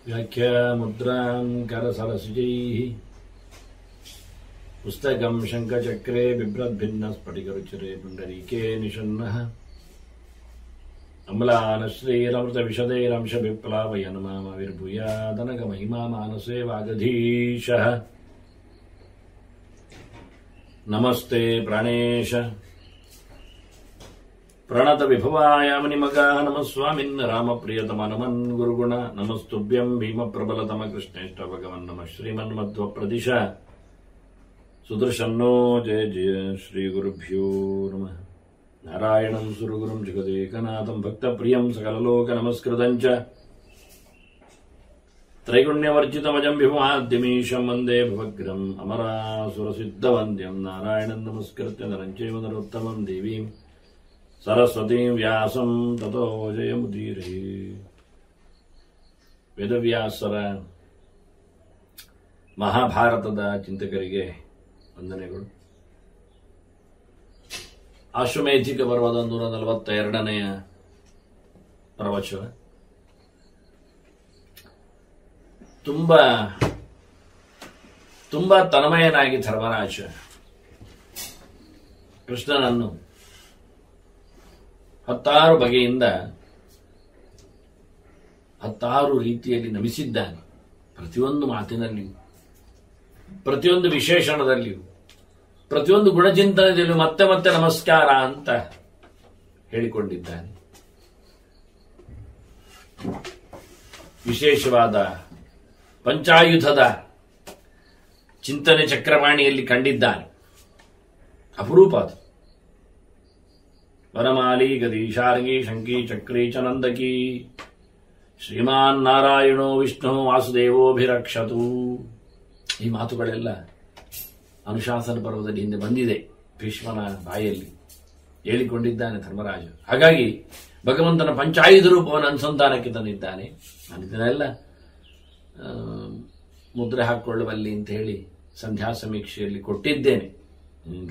ವ್ಯಾಖ್ಯಾಮುದ್ರಾಂ ಕರಸರಸಿಜೈಃ ಪುಸ್ತಕಂ ಶಂಖಚಕ್ರೆ ಬಿಭ್ರದ್ಭಿನ್ನ ಸ್ಫಟಿಕರುಚಿರೆ ಪುಂಡರೀಕೆ ನಿಷನ್ನಃ ಅಮ್ಲಾನಶ್ರೀರಮೃತವಿಶದೈರಂಶವಿಪ್ಲಾವಯನ್ಮಾಮವಿರ್ಭೂಯಾದನಗಮಹಿಮಾ ಮಾನಸೇ ವಾಗಧೀಶಃ ನಮಸ್ತೆ ಪ್ರಾಣೇಶ ಪ್ರಣತ ವಿಭವಾಯ ಮುನಿಮಗಾಃ ನಮಃ ಸ್ವಾಮಿನ್ ರಾಮಪ್ರಿಯತಮ ನಮನ್ ಗುರುಗುಣ ನಮಸ್ತುಭ್ಯಂ ಭೀಮ ಪ್ರಬಲತಮ ಕೃಷ್ಣೇಷ್ಟ ಭಗವನ್ ನಮಃ ಶ್ರೀಮನ್ಮಧ್ವ ಪ್ರದಿಶ ಸುದರ್ಶನ್ನೋ ಜಯ ಜಯ ಶ್ರೀ ಗುರುಭ್ಯೋ ನಮಃ ನಾರಾಯಣಂ ಸುರಗುರುಂ ಜಗದೇಕನಾಥಂ ಭಕ್ತಪ್ರಿಯಂ ಸಕಲಲೋಕ ನಮಸ್ಕೃತಂಚ ತ್ರೈಗುಣ್ಯವರ್ಜಿತಮಜಂ ವಿಭುಮಾದ್ಯಮೀಶಂ ವಂದೇ ಭವಗ್ರಂ ಅಮರಾಸುರಸಿದ್ಧವಂದ್ಯಂ ನಾರಾಯಣಂ ನಮಸ್ಕೃತ್ಯ ನರಂಚೈವ ನರೋತ್ತಮಂ ದೇವೀಂ ಸರಸ್ವತೀಂ ವ್ಯಾಸಂ ತತೋ ಜಯಮುದೀರೇ. ವೇದವ್ಯಾಸರ ಮಹಾಭಾರತದ ಚಿಂತಕರಿಗೆ ವಂದನೆಗಳು. ಆಶ್ವಮೇಧಿಕ ಪರ್ವದ 142ನೆಯ ಪ್ರವಚನ. ತುಂಬಾ ತನ್ಮಯನಾಗಿ ಧರ್ಮರಾಜ ಕೃಷ್ಣನನ್ನು 16 ಬಗೆಯಿಂದ 16 ರೀತಿಯಲ್ಲಿ ನಮಿಸಿದ್ದಾನೆ. ಪ್ರತಿಯೊಂದು ಮಾತಿನಲ್ಲಿಯೂ, ಪ್ರತಿಯೊಂದು ವಿಶೇಷಣದಲ್ಲಿಯೂ, ಪ್ರತಿಯೊಂದು ಗುಣಚಿಂತನದಲ್ಲಿಯೂ ಮತ್ತೆ ಮತ್ತೆ ನಮಸ್ಕಾರ ಅಂತ ಹೇಳಿಕೊಂಡಿದ್ದಾನೆ. ವಿಶೇಷವಾದ ಪಂಚಾಯುಧದ ಚಿಂತನೆ ಚಕ್ರವಾಣಿಯಲ್ಲಿ ಕಂಡಿದ್ದಾನೆ. ಅಪರೂಪ ಅದು. ವನಮಾಲಿ ಗದಿ ಶಾರ್ಗಿ ಶಂಕಿ ಚಕ್ರಿ ಚನಂದಕಿ ಶ್ರೀಮಾನ್ ನಾರಾಯಣೋ ವಿಷ್ಣು ವಾಸುದೇವೋಭಿರಕ್ಷತು. ಈ ಮಾತುಗಳೆಲ್ಲ ಅನುಶಾಸನ ಪರ್ವದಲ್ಲಿ ಹಿಂದೆ ಬಂದಿದೆ. ಭೀಷ್ಮನ ಬಾಯಲ್ಲಿ ಹೇಳಿಕೊಂಡಿದ್ದಾನೆ ಧರ್ಮರಾಜ. ಹಾಗಾಗಿ ಭಗವಂತನ ಪಂಚಾಯುಧ ರೂಪವನ್ನು ಅನುಸಂಧಾನಕ್ಕೆ ತಂದಿದ್ದಾನೆ. ನಾನು ಇದನ್ನೆಲ್ಲ ಮುದ್ರೆ ಹಾಕಿಕೊಳ್ಳುವಲ್ಲಿ ಅಂತ ಹೇಳಿ ಸಂಧ್ಯಾ ಸಮೀಕ್ಷೆಯಲ್ಲಿ ಕೊಟ್ಟಿದ್ದೇನೆ,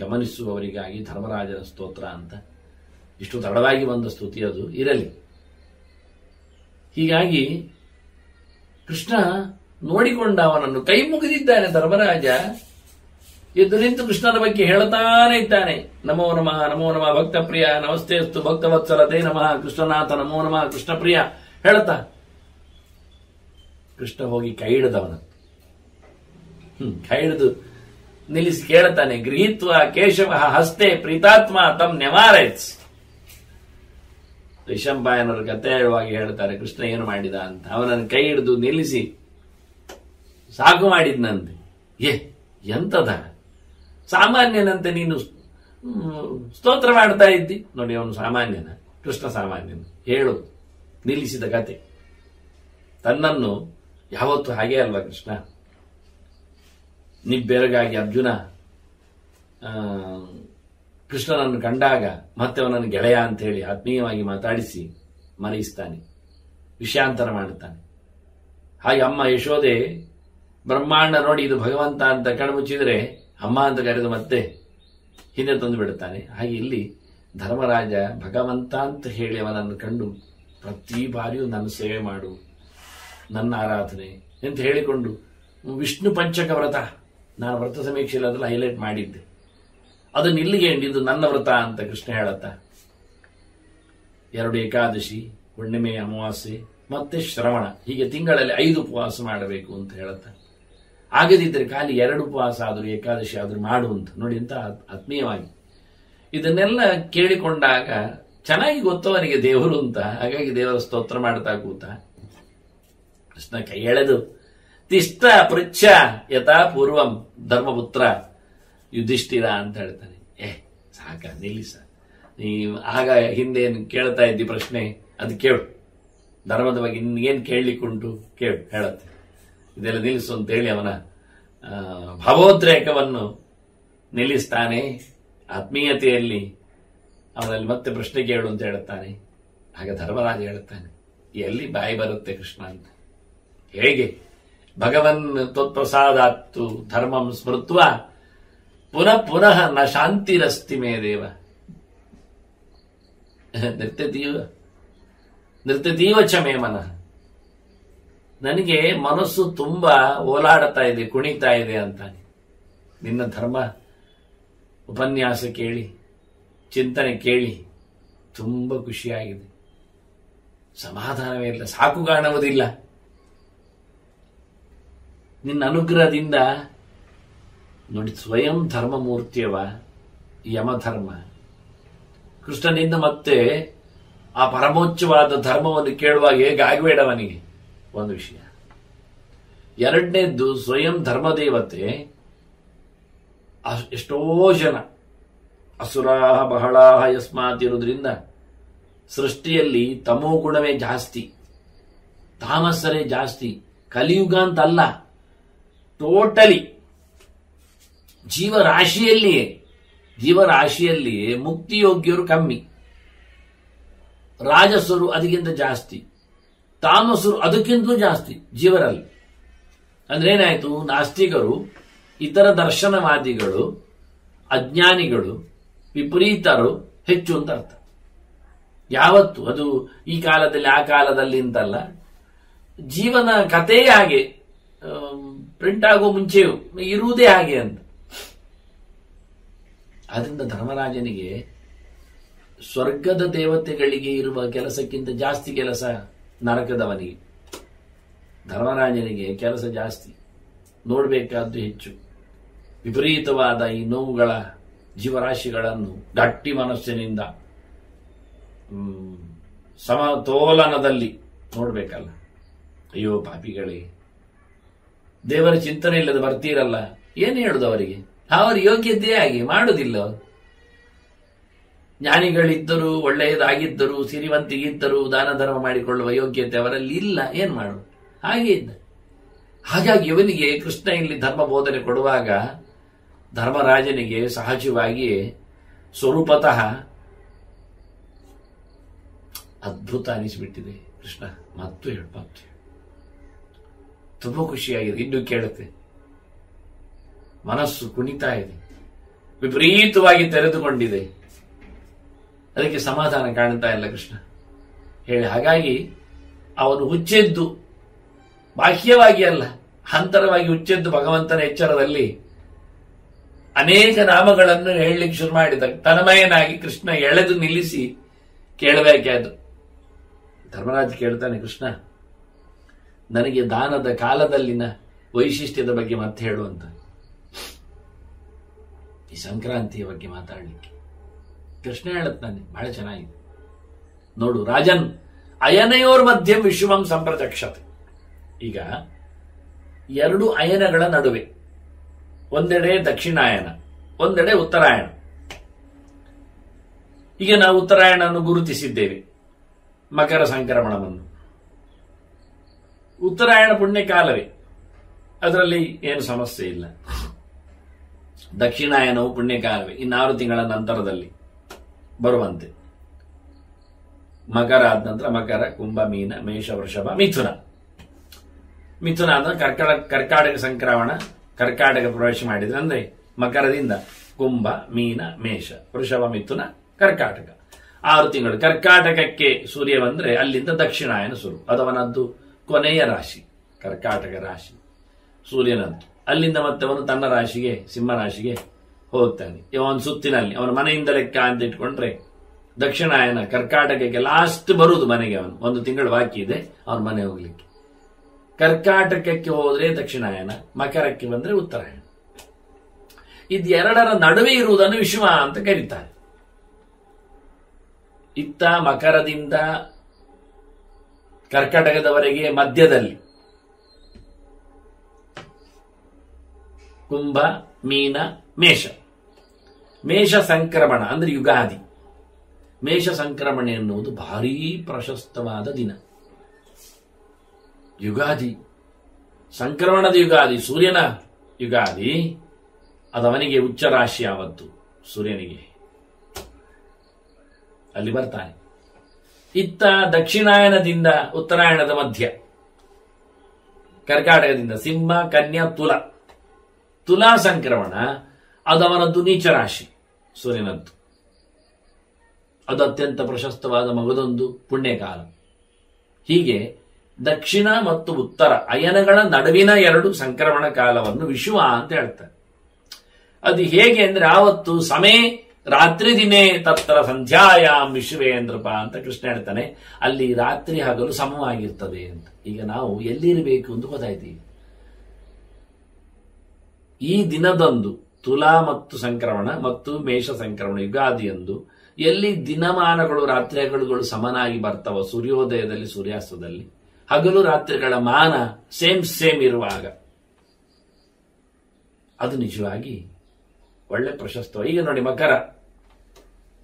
ಗಮನಿಸುವವರಿಗಾಗಿ. ಧರ್ಮರಾಜನ ಸ್ತೋತ್ರ ಅಂತ ಇಷ್ಟು ತಡವಾಗಿ ಬಂದ ಸ್ತುತಿ ಅದು ಇರಲಿ. ಹೀಗಾಗಿ ಕೃಷ್ಣ ನೋಡಿಕೊಂಡ ಅವನನ್ನು ಕೈ ಮುಗಿದಿದ್ದಾನೆ. ಧರ್ಮರಾಜ ಎದ್ದು ನಿಂತು ಕೃಷ್ಣನ ಬಗ್ಗೆ ಹೇಳುತ್ತಾನೆ ಇದ್ದಾನೆ. ನಮೋ ನಮಃ ನಮೋ ನಮಃ ಭಕ್ತಪ್ರಿಯ ನಮಸ್ತೆಸ್ತು ಭಕ್ತವತ್ಸಲತೆ ನಮಃ ಕೃಷ್ಣನಾಥ ನಮೋ ನಮಃ ಕೃಷ್ಣಪ್ರಿಯ ಹೇಳುತ್ತಾ ಕೃಷ್ಣ ಹೋಗಿ ಕೈ ಹಿಡಿದವನ ಕೈ ಹಿಡಿದು ನಿಲ್ಲಿಸಿ ಕೇಳುತ್ತಾನೆ. ಗೃಹೀತ್ವ ಕೇಶವ ಹಸ್ತೆ ಪ್ರೀತಾತ್ಮ ತಮ್ ನೆಮಾರೈತ್ಸ್. ರಿಷಂಪಾಯನವರು ಕತೆ ಹೇಳುವಾಗಿ ಹೇಳ್ತಾರೆ ಕೃಷ್ಣ ಏನು ಮಾಡಿದ ಅಂತ. ಅವನನ್ನು ಕೈ ಹಿಡಿದು ನಿಲ್ಲಿಸಿ ಸಾಕು ಮಾಡಿದ್ನಂತೆ. ಎಂತದ ಸಾಮಾನ್ಯನಂತೆ ನೀನು ಸ್ತೋತ್ರ ಮಾಡ್ತಾ ಇದ್ದಿ. ನೋಡಿ, ಅವನು ಸಾಮಾನ್ಯನ, ಕೃಷ್ಣ ಸಾಮಾನ್ಯನ. ಹೇಳು ನಿಲ್ಲಿಸಿದ ಕತೆ. ತನ್ನನ್ನು ಯಾವತ್ತೂ ಹಾಗೆ ಅಲ್ವಾ ಕೃಷ್ಣ. ನಿಬ್ಬೆರಗಾಗಿ ಅರ್ಜುನ ಕೃಷ್ಣನನ್ನು ಕಂಡಾಗ ಮತ್ತೆ ಅವನನ್ನು ಗೆಳೆಯ ಅಂತ ಹೇಳಿ ಆತ್ಮೀಯವಾಗಿ ಮಾತಾಡಿಸಿ ಮರೆಯಿಸ್ತಾನೆ, ವಿಷಯಾಂತರ ಮಾಡುತ್ತಾನೆ. ಹಾಗೆ ಅಮ್ಮ ಯಶೋದೆ ಬ್ರಹ್ಮಾಂಡ ನೋಡಿ ಇದು ಭಗವಂತ ಅಂತ ಕಣ್ಮುಚ್ಚಿದರೆ ಅಮ್ಮ ಅಂತ ಕರೆದು ಮತ್ತೆ ಹಿಂದೆ ತಂದು ಬಿಡುತ್ತಾನೆ. ಹಾಗೆ ಇಲ್ಲಿ ಧರ್ಮರಾಜ ಭಗವಂತ ಅಂತ ಹೇಳಿ ಅವನನ್ನು ಕಂಡು ಪ್ರತಿ ಬಾರಿಯೂ ನನ್ನ ಸೇವೆ ಮಾಡು, ನನ್ನ ಆರಾಧನೆ ಅಂತ ಹೇಳಿಕೊಂಡು ವಿಷ್ಣು ಪಂಚಕ ವ್ರತ, ನಾನು ವ್ರತ ಸಮೀಕ್ಷೆಯಲ್ಲಿ ಅದೆಲ್ಲ ಹೈಲೈಟ್ ಮಾಡಿದ್ದೆ. ಅದನ್ನು ಇಲ್ಲಿಗೆ ಇದು ನನ್ನ ವ್ರತ ಅಂತ ಕೃಷ್ಣ ಹೇಳುತ್ತಾ 2 ಏಕಾದಶಿ, ಹುಣ್ಣಿಮೆ, ಅಮಾವಾಸ್ಯೆ ಮತ್ತೆ ಶ್ರವಣ, ಹೀಗೆ ತಿಂಗಳಲ್ಲಿ 5 ಉಪವಾಸ ಮಾಡಬೇಕು ಅಂತ ಹೇಳುತ್ತಾ, ಆಗದಿದ್ದರೆ ಖಾಲಿ 2 ಉಪವಾಸ ಆದರೂ ಏಕಾದಶಿ ಆದರೂ ಮಾಡುವಂತ ನೋಡಿ ಅಂತ ಆತ್ಮೀಯವಾಗಿ ಇದನ್ನೆಲ್ಲ ಕೇಳಿಕೊಂಡಾಗ ಚೆನ್ನಾಗಿ ಗೊತ್ತವನಿಗೆ ದೇವರು ಅಂತ. ಹಾಗಾಗಿ ದೇವರ ಸ್ತೋತ್ರ ಮಾಡ್ತಾ ಕೂತ ಕೃಷ್ಣ ಕೈ ಎಳೆದು ತಿಷ್ಟ ಪೃಚ್ಛ ಯಥಾ ಪೂರ್ವಂ ಧರ್ಮಪುತ್ರ ಯುಧಿಷ್ಠಿರ ಅಂತ ಹೇಳ್ತಾನೆ. ಸಾಕ ನಿಲ್ಲಿಸ, ನೀ ಆಗ ಹಿಂದೆ ಏನು ಕೇಳ್ತಾ ಇದ್ದಿ ಪ್ರಶ್ನೆ ಅದು ಕೇಳು, ಧರ್ಮದ ಬಗ್ಗೆ ಇನ್ನೇನು ಕೇಳಲಿಕ್ಕುಂಟು ಕೇಳು ಹೇಳತ್ತೆ. ಇದೆಲ್ಲ ನಿಲ್ಲಿಸು ಅಂತೇಳಿ ಅವನ ಭಾವೋದ್ರೇಕವನ್ನು ನಿಲ್ಲಿಸ್ತಾನೆ. ಆತ್ಮೀಯತೆಯಲ್ಲಿ ಅವನಲ್ಲಿ ಮತ್ತೆ ಪ್ರಶ್ನೆ ಕೇಳು ಅಂತ ಹೇಳುತ್ತಾನೆ. ಆಗ ಧರ್ಮರಾಜ ಹೇಳುತ್ತಾನೆ, ಎಲ್ಲಿ ಬಾಯಿ ಬರುತ್ತೆ ಕೃಷ್ಣ ಅಂತ. ಹೇಗೆ ಭಗವನ್ ತ್ವತ್ಪ್ರಸಾದಾತ್ತು ಧರ್ಮಂ ಸ್ಮೃತ್ವ ಪುನಃ ಪುನಃ ನ ಶಾಂತಿರಸ್ತಿ ಮೇ ದೇವ. ನೃತ್ಯತೀವ ಚ ಮೇ ಮನಃ. ನನಗೆ ಮನಸ್ಸು ತುಂಬಾ ಓಲಾಡ್ತಾ ಇದೆ, ಕುಣಿತಾ ಇದೆ ಅಂತಾನೆ. ನಿನ್ನ ಧರ್ಮ ಉಪನ್ಯಾಸ ಕೇಳಿ, ಚಿಂತನೆ ಕೇಳಿ ತುಂಬ ಖುಷಿಯಾಗಿದೆ. ಸಮಾಧಾನವೇ ಇಲ್ಲ, ಸಾಕು ಕಾಣುವುದಿಲ್ಲ. ನಿನ್ನ ಅನುಗ್ರಹದಿಂದ ನೋಡಿ, ಸ್ವಯಂ ಧರ್ಮಮೂರ್ತಿಯವ ಯಮಧರ್ಮ. ಕೃಷ್ಣನಿಂದ ಮತ್ತೆ ಆ ಪರಮೋಚ್ಚವಾದ ಧರ್ಮವನ್ನು ಕೇಳುವಾಗ ಹೇಗಾಗಬೇಡವನಿಗೆ ಒಂದು ವಿಷಯ. ಎರಡನೇದ್ದು, ಸ್ವಯಂ ಧರ್ಮದೇವತೆ ಎಷ್ಟೋ ಜನ ಅಸುರಾಹ ಬಹಳಾಹ ಯಸ್ಮಾತ್ ಇರುವುದರಿಂದ ಸೃಷ್ಟಿಯಲ್ಲಿ ತಮೋ ಗುಣವೇ ಜಾಸ್ತಿ, ತಾಮಸರೇ ಜಾಸ್ತಿ. ಕಲಿಯುಗ ಅಂತಲ್ಲ, ಟೋಟಲಿ ಜೀವರಾಶಿಯಲ್ಲಿಯೇ ಮುಕ್ತಿಯೋಗ್ಯರು ಕಮ್ಮಿ, ರಾಜಸರು ಅದಕ್ಕಿಂತ ಜಾಸ್ತಿ, ತಾಮಸರು ಅದಕ್ಕಿಂತಲೂ ಜಾಸ್ತಿ ಜೀವರಲ್ಲಿ. ಅಂದ್ರೆ ಏನಾಯ್ತು, ನಾಸ್ತಿಕರು, ಇತರ ದರ್ಶನವಾದಿಗಳು, ಅಜ್ಞಾನಿಗಳು, ವಿಪರೀತರು ಹೆಚ್ಚು ಅಂತ ಅರ್ಥ. ಯಾವತ್ತು ಅದು ಈ ಕಾಲದಲ್ಲಿ ಆ ಕಾಲದಲ್ಲಿ ಅಂತಲ್ಲ, ಜೀವನ ಕಥೆಯೇ ಹಾಗೆ, ಪ್ರಿಂಟ್ ಆಗೋ ಮುಂಚೆಯೂ ಇರುವುದೇ ಹಾಗೆ ಅಂತ. ಅದರಿಂದ ಧರ್ಮರಾಜನಿಗೆ ಸ್ವರ್ಗದ ದೇವತೆಗಳಿಗೆ ಇರುವ ಕೆಲಸಕ್ಕಿಂತ ಜಾಸ್ತಿ ಕೆಲಸ ನರಕದವನಿಗೆ. ಧರ್ಮರಾಜನಿಗೆ ಕೆಲಸ ಜಾಸ್ತಿ, ನೋಡಬೇಕಾದ್ದು ಹೆಚ್ಚು. ವಿಪರೀತವಾದ ಈ ನೋವುಗಳ ಜೀವರಾಶಿಗಳನ್ನು ಗಟ್ಟಿ ಮನಸ್ಸಿನಿಂದ ಸಮತೋಲನದಲ್ಲಿ ನೋಡ್ಬೇಕಲ್ಲ. ಅಯ್ಯೋ ಪಾಪಿಗಳೇ, ದೇವರ ಚಿಂತನೆ ಇಲ್ಲದೆ ಬರ್ತೀರಲ್ಲ, ಏನು ಹೇಳುದು ಅವರಿಗೆ? ಅವರ ಯೋಗ್ಯತೆ ಆಗಿ ಮಾಡುವುದಿಲ್ಲ. ಜ್ಞಾನಿಗಳಿದ್ದರು, ಒಳ್ಳೆಯದಾಗಿದ್ದರು, ಸಿರಿವಂತಿಗಿದ್ದರು, ದಾನ ಧರ್ಮ ಮಾಡಿಕೊಳ್ಳುವ ಯೋಗ್ಯತೆ ಅವರಲ್ಲಿ ಇಲ್ಲ. ಏನ್ ಮಾಡು? ಹಾಗೆ ಇದ್ದ. ಹಾಗಾಗಿ ಇವನಿಗೆ ಕೃಷ್ಣ ಇಲ್ಲಿ ಧರ್ಮ ಬೋಧನೆ ಕೊಡುವಾಗ ಧರ್ಮರಾಜನಿಗೆ ಸಹಜವಾಗಿಯೇ ಸ್ವರೂಪತಃ ಅದ್ಭುತ ಅನಿಸಿಬಿಟ್ಟಿದೆ. ಕೃಷ್ಣ ಮತ್ತು ಹೇಳ್ಬಾರ್ದು, ತುಂಬಾ ಖುಷಿಯಾಗಿದೆ. ಇನ್ನು ಕೇಳುತ್ತೆ, ಮನಸ್ಸು ಕುಣಿತಾ ಇದೆ, ವಿಪರೀತವಾಗಿ ತೆರೆದುಕೊಂಡಿದೆ. ಅದಕ್ಕೆ ಸಮಾಧಾನ ಕಾಣ್ತಾ ಇಲ್ಲ ಕೃಷ್ಣ ಹೇಳಿ. ಹಾಗಾಗಿ ಅವನು ಹುಚ್ಚೆದ್ದು, ಬಾಹ್ಯವಾಗಿ ಅಲ್ಲ ಅಂತರವಾಗಿ ಹುಚ್ಚೆದ್ದು ಭಗವಂತನ ಎಚ್ಚರದಲ್ಲಿ ಅನೇಕ ನಾಮಗಳನ್ನು ಹೇಳಲಿಕ್ಕೆ ಶುರು ಮಾಡಿದ. ತನ್ಮಯನಾಗಿ ಕೃಷ್ಣ ಎಳೆದು ನಿಲ್ಲಿಸಿ ಕೇಳಬೇಕಾದ್ರು. ಧರ್ಮರಾಜ ಕೇಳ್ತಾನೆ, ಕೃಷ್ಣ ನನಗೆ ದಾನದ ಕಾಲದಲ್ಲಿನ ವೈಶಿಷ್ಟ್ಯದ ಬಗ್ಗೆ ಮತ್ತೆ ಹೇಳುವಂತ, ಈ ಸಂಕ್ರಾಂತಿಯ ಬಗ್ಗೆ ಮಾತಾಡಲಿಕ್ಕೆ. ಕೃಷ್ಣ ಹೇಳುತ್ತಾನೆ, ಬಹಳ ಚೆನ್ನಾಗಿದೆ ನೋಡು. ರಾಜನ್ ಅಯನಯೋರ್ ಮಧ್ಯೆ ವಿಶ್ವಂ ಸಂಪ್ರಚಕ್ಷತೆ. ಈಗ ಎರಡು ಅಯನಗಳ ನಡುವೆ, ಒಂದೆಡೆ ದಕ್ಷಿಣಾಯನ, ಒಂದೆಡೆ ಉತ್ತರಾಯಣ. ಈಗ ನಾವು ಉತ್ತರಾಯಣವನ್ನು ಗುರುತಿಸಿದ್ದೇವೆ, ಮಕರ ಸಂಕ್ರಮಣವನ್ನು. ಉತ್ತರಾಯಣ ಪುಣ್ಯಕಾಲವೇ, ಅದರಲ್ಲಿ ಏನು ಸಮಸ್ಯೆ ಇಲ್ಲ. ದಕ್ಷಿಣಾಯನವು ಪುಣ್ಯಕಾಲವೇ, 6 ತಿಂಗಳ ನಂತರದಲ್ಲಿ ಬರುವಂತೆ. ಮಕರ ಆದ ನಂತರ ಮಕರ, ಕುಂಭ, ಮೀನ, ಮೇಷ, ವೃಷಭ, ಮಿಥುನ. ಮಿಥುನ ಆದ ಕರ್ಕಾಟಕ ಸಂಕ್ರಮಣ, ಕರ್ಕಾಟಕ ಪ್ರವೇಶ ಮಾಡಿದ್ರೆ ಅಂದ್ರೆ ಮಕರದಿಂದ ಕುಂಭ, ಮೀನ, ಮೇಷ, ವೃಷಭ, ಮಿಥುನ, ಕರ್ಕಾಟಕ 6 ತಿಂಗಳು. ಕರ್ಕಾಟಕಕ್ಕೆ ಸೂರ್ಯ ಬಂದ್ರೆ ಅಲ್ಲಿಂದ ದಕ್ಷಿಣಾಯನ ಶುರು. ಅದವನದ್ದು ಕೊನೆಯ ರಾಶಿ ಕರ್ಕಾಟಕ ರಾಶಿ ಸೂರ್ಯನದ್ದು. ಅಲ್ಲಿಂದ ಮತ್ತೆ ಅವನು ತನ್ನ ರಾಶಿಗೆ, ಸಿಂಹ ರಾಶಿಗೆ ಹೋಗ್ತಾನೆ. ಅವನ ಸುತ್ತಿನಲ್ಲಿ ಅವನ ಮನೆಯಿಂದ ಲೆಕ್ಕ ಅಂತ ಇಟ್ಕೊಂಡ್ರೆ ದಕ್ಷಿಣಾಯನ ಕರ್ಕಾಟಕಕ್ಕೆ ಲಾಸ್ಟ್ ಬರುವುದು ಮನೆಗೆ. ಅವನು 1 ತಿಂಗಳು ಬಾಕಿ ಇದೆ ಅವನ ಮನೆ ಹೋಗ್ಲಿಕ್ಕೆ. ಕರ್ಕಾಟಕಕ್ಕೆ ಹೋದ್ರೆ ದಕ್ಷಿಣಾಯನ, ಮಕರಕ್ಕೆ ಬಂದ್ರೆ ಉತ್ತರಾಯಣ. ಇದೆರಡರ ನಡುವೆ ಇರುವುದನ್ನು ವಿಶ್ವ ಅಂತ ಕರೀತಾರೆ. ಇತ್ತ ಮಕರದಿಂದ ಕರ್ಕಾಟಕದವರೆಗೆ ಮಧ್ಯದಲ್ಲಿ ಕುಂಭ, ಮೀನ, ಮೇಷ. ಮೇಷ ಸಂಕ್ರಮಣ ಅಂದ್ರೆ ಯುಗಾದಿ. ಮೇಷ ಸಂಕ್ರಮಣ ಎನ್ನುವುದು ಭಾರೀ ಪ್ರಶಸ್ತವಾದ ದಿನ. ಯುಗಾದಿ, ಸಂಕ್ರಮಣದ ಯುಗಾದಿ, ಸೂರ್ಯನ ಯುಗಾದಿ. ಅದವನಿಗೆ ಉಚ್ಚ ರಾಶಿ ಆವತ್ತು, ಸೂರ್ಯನಿಗೆ ಅಲ್ಲಿ ಬರ್ತಾನೆ. ಇತ್ತ ದಕ್ಷಿಣಾಯನದಿಂದ ಉತ್ತರಾಯಣದ ಮಧ್ಯ, ಕರ್ಕಾಟಕದಿಂದ ಸಿಂಹ, ಕನ್ಯಾ, ತುಲಾ ಸಂಕ್ರಮಣ. ಅದವನದ್ದು ನೀಚ ರಾಶಿ, ಸೂರ್ಯನದ್ದು. ಅದು ಅತ್ಯಂತ ಪ್ರಶಸ್ತವಾದ ಮಗದೊಂದು ಪುಣ್ಯಕಾಲ. ಹೀಗೆ ದಕ್ಷಿಣ ಮತ್ತು ಉತ್ತರ ಅಯನಗಳ ನಡುವಿನ ಎರಡು ಸಂಕ್ರಮಣ ಕಾಲವನ್ನು ವಿಷುವ ಅಂತ ಹೇಳ್ತಾರೆ. ಅದು ಹೇಗೆ ಅಂದ್ರೆ ಆವತ್ತು ಸಮೇ ರಾತ್ರಿ ದಿನೇ ತತ್ರ ಸಂಧ್ಯಾಯಾಮ್ ವಿಶ್ವೇಂದ್ರಪ ಅಂತ ಕೃಷ್ಣ ಹೇಳ್ತಾನೆ. ಅಲ್ಲಿ ರಾತ್ರಿ ಹಗಲು ಸಮವಾಗಿರ್ತದೆ ಅಂತ. ಈಗ ನಾವು ಎಲ್ಲಿರಬೇಕು ಅಂತ ಗೊತ್ತಾಯ್ತೀವಿ. ಈ ದಿನದಂದು ತುಲಾ ಮತ್ತು ಸಂಕ್ರಮಣ ಮತ್ತು ಮೇಷ ಸಂಕ್ರಮಣ ಯುಗಾದಿಯಂದು ಎಲ್ಲಿ ದಿನಮಾನಗಳು ರಾತ್ರಿ ಹಗಲುಗಳು ಸಮನಾಗಿ ಬರ್ತವ, ಸೂರ್ಯೋದಯದಲ್ಲಿ ಸೂರ್ಯಾಸ್ತದಲ್ಲಿ ಹಗಲು ರಾತ್ರಿಗಳ ಮಾನ ಸೇಮ್ ಇರುವಾಗ ಅದು ನಿಜವಾಗಿ ಒಳ್ಳೆ ಪ್ರಶಸ್ತ. ಈಗ ನೋಡಿ, ಮಕರ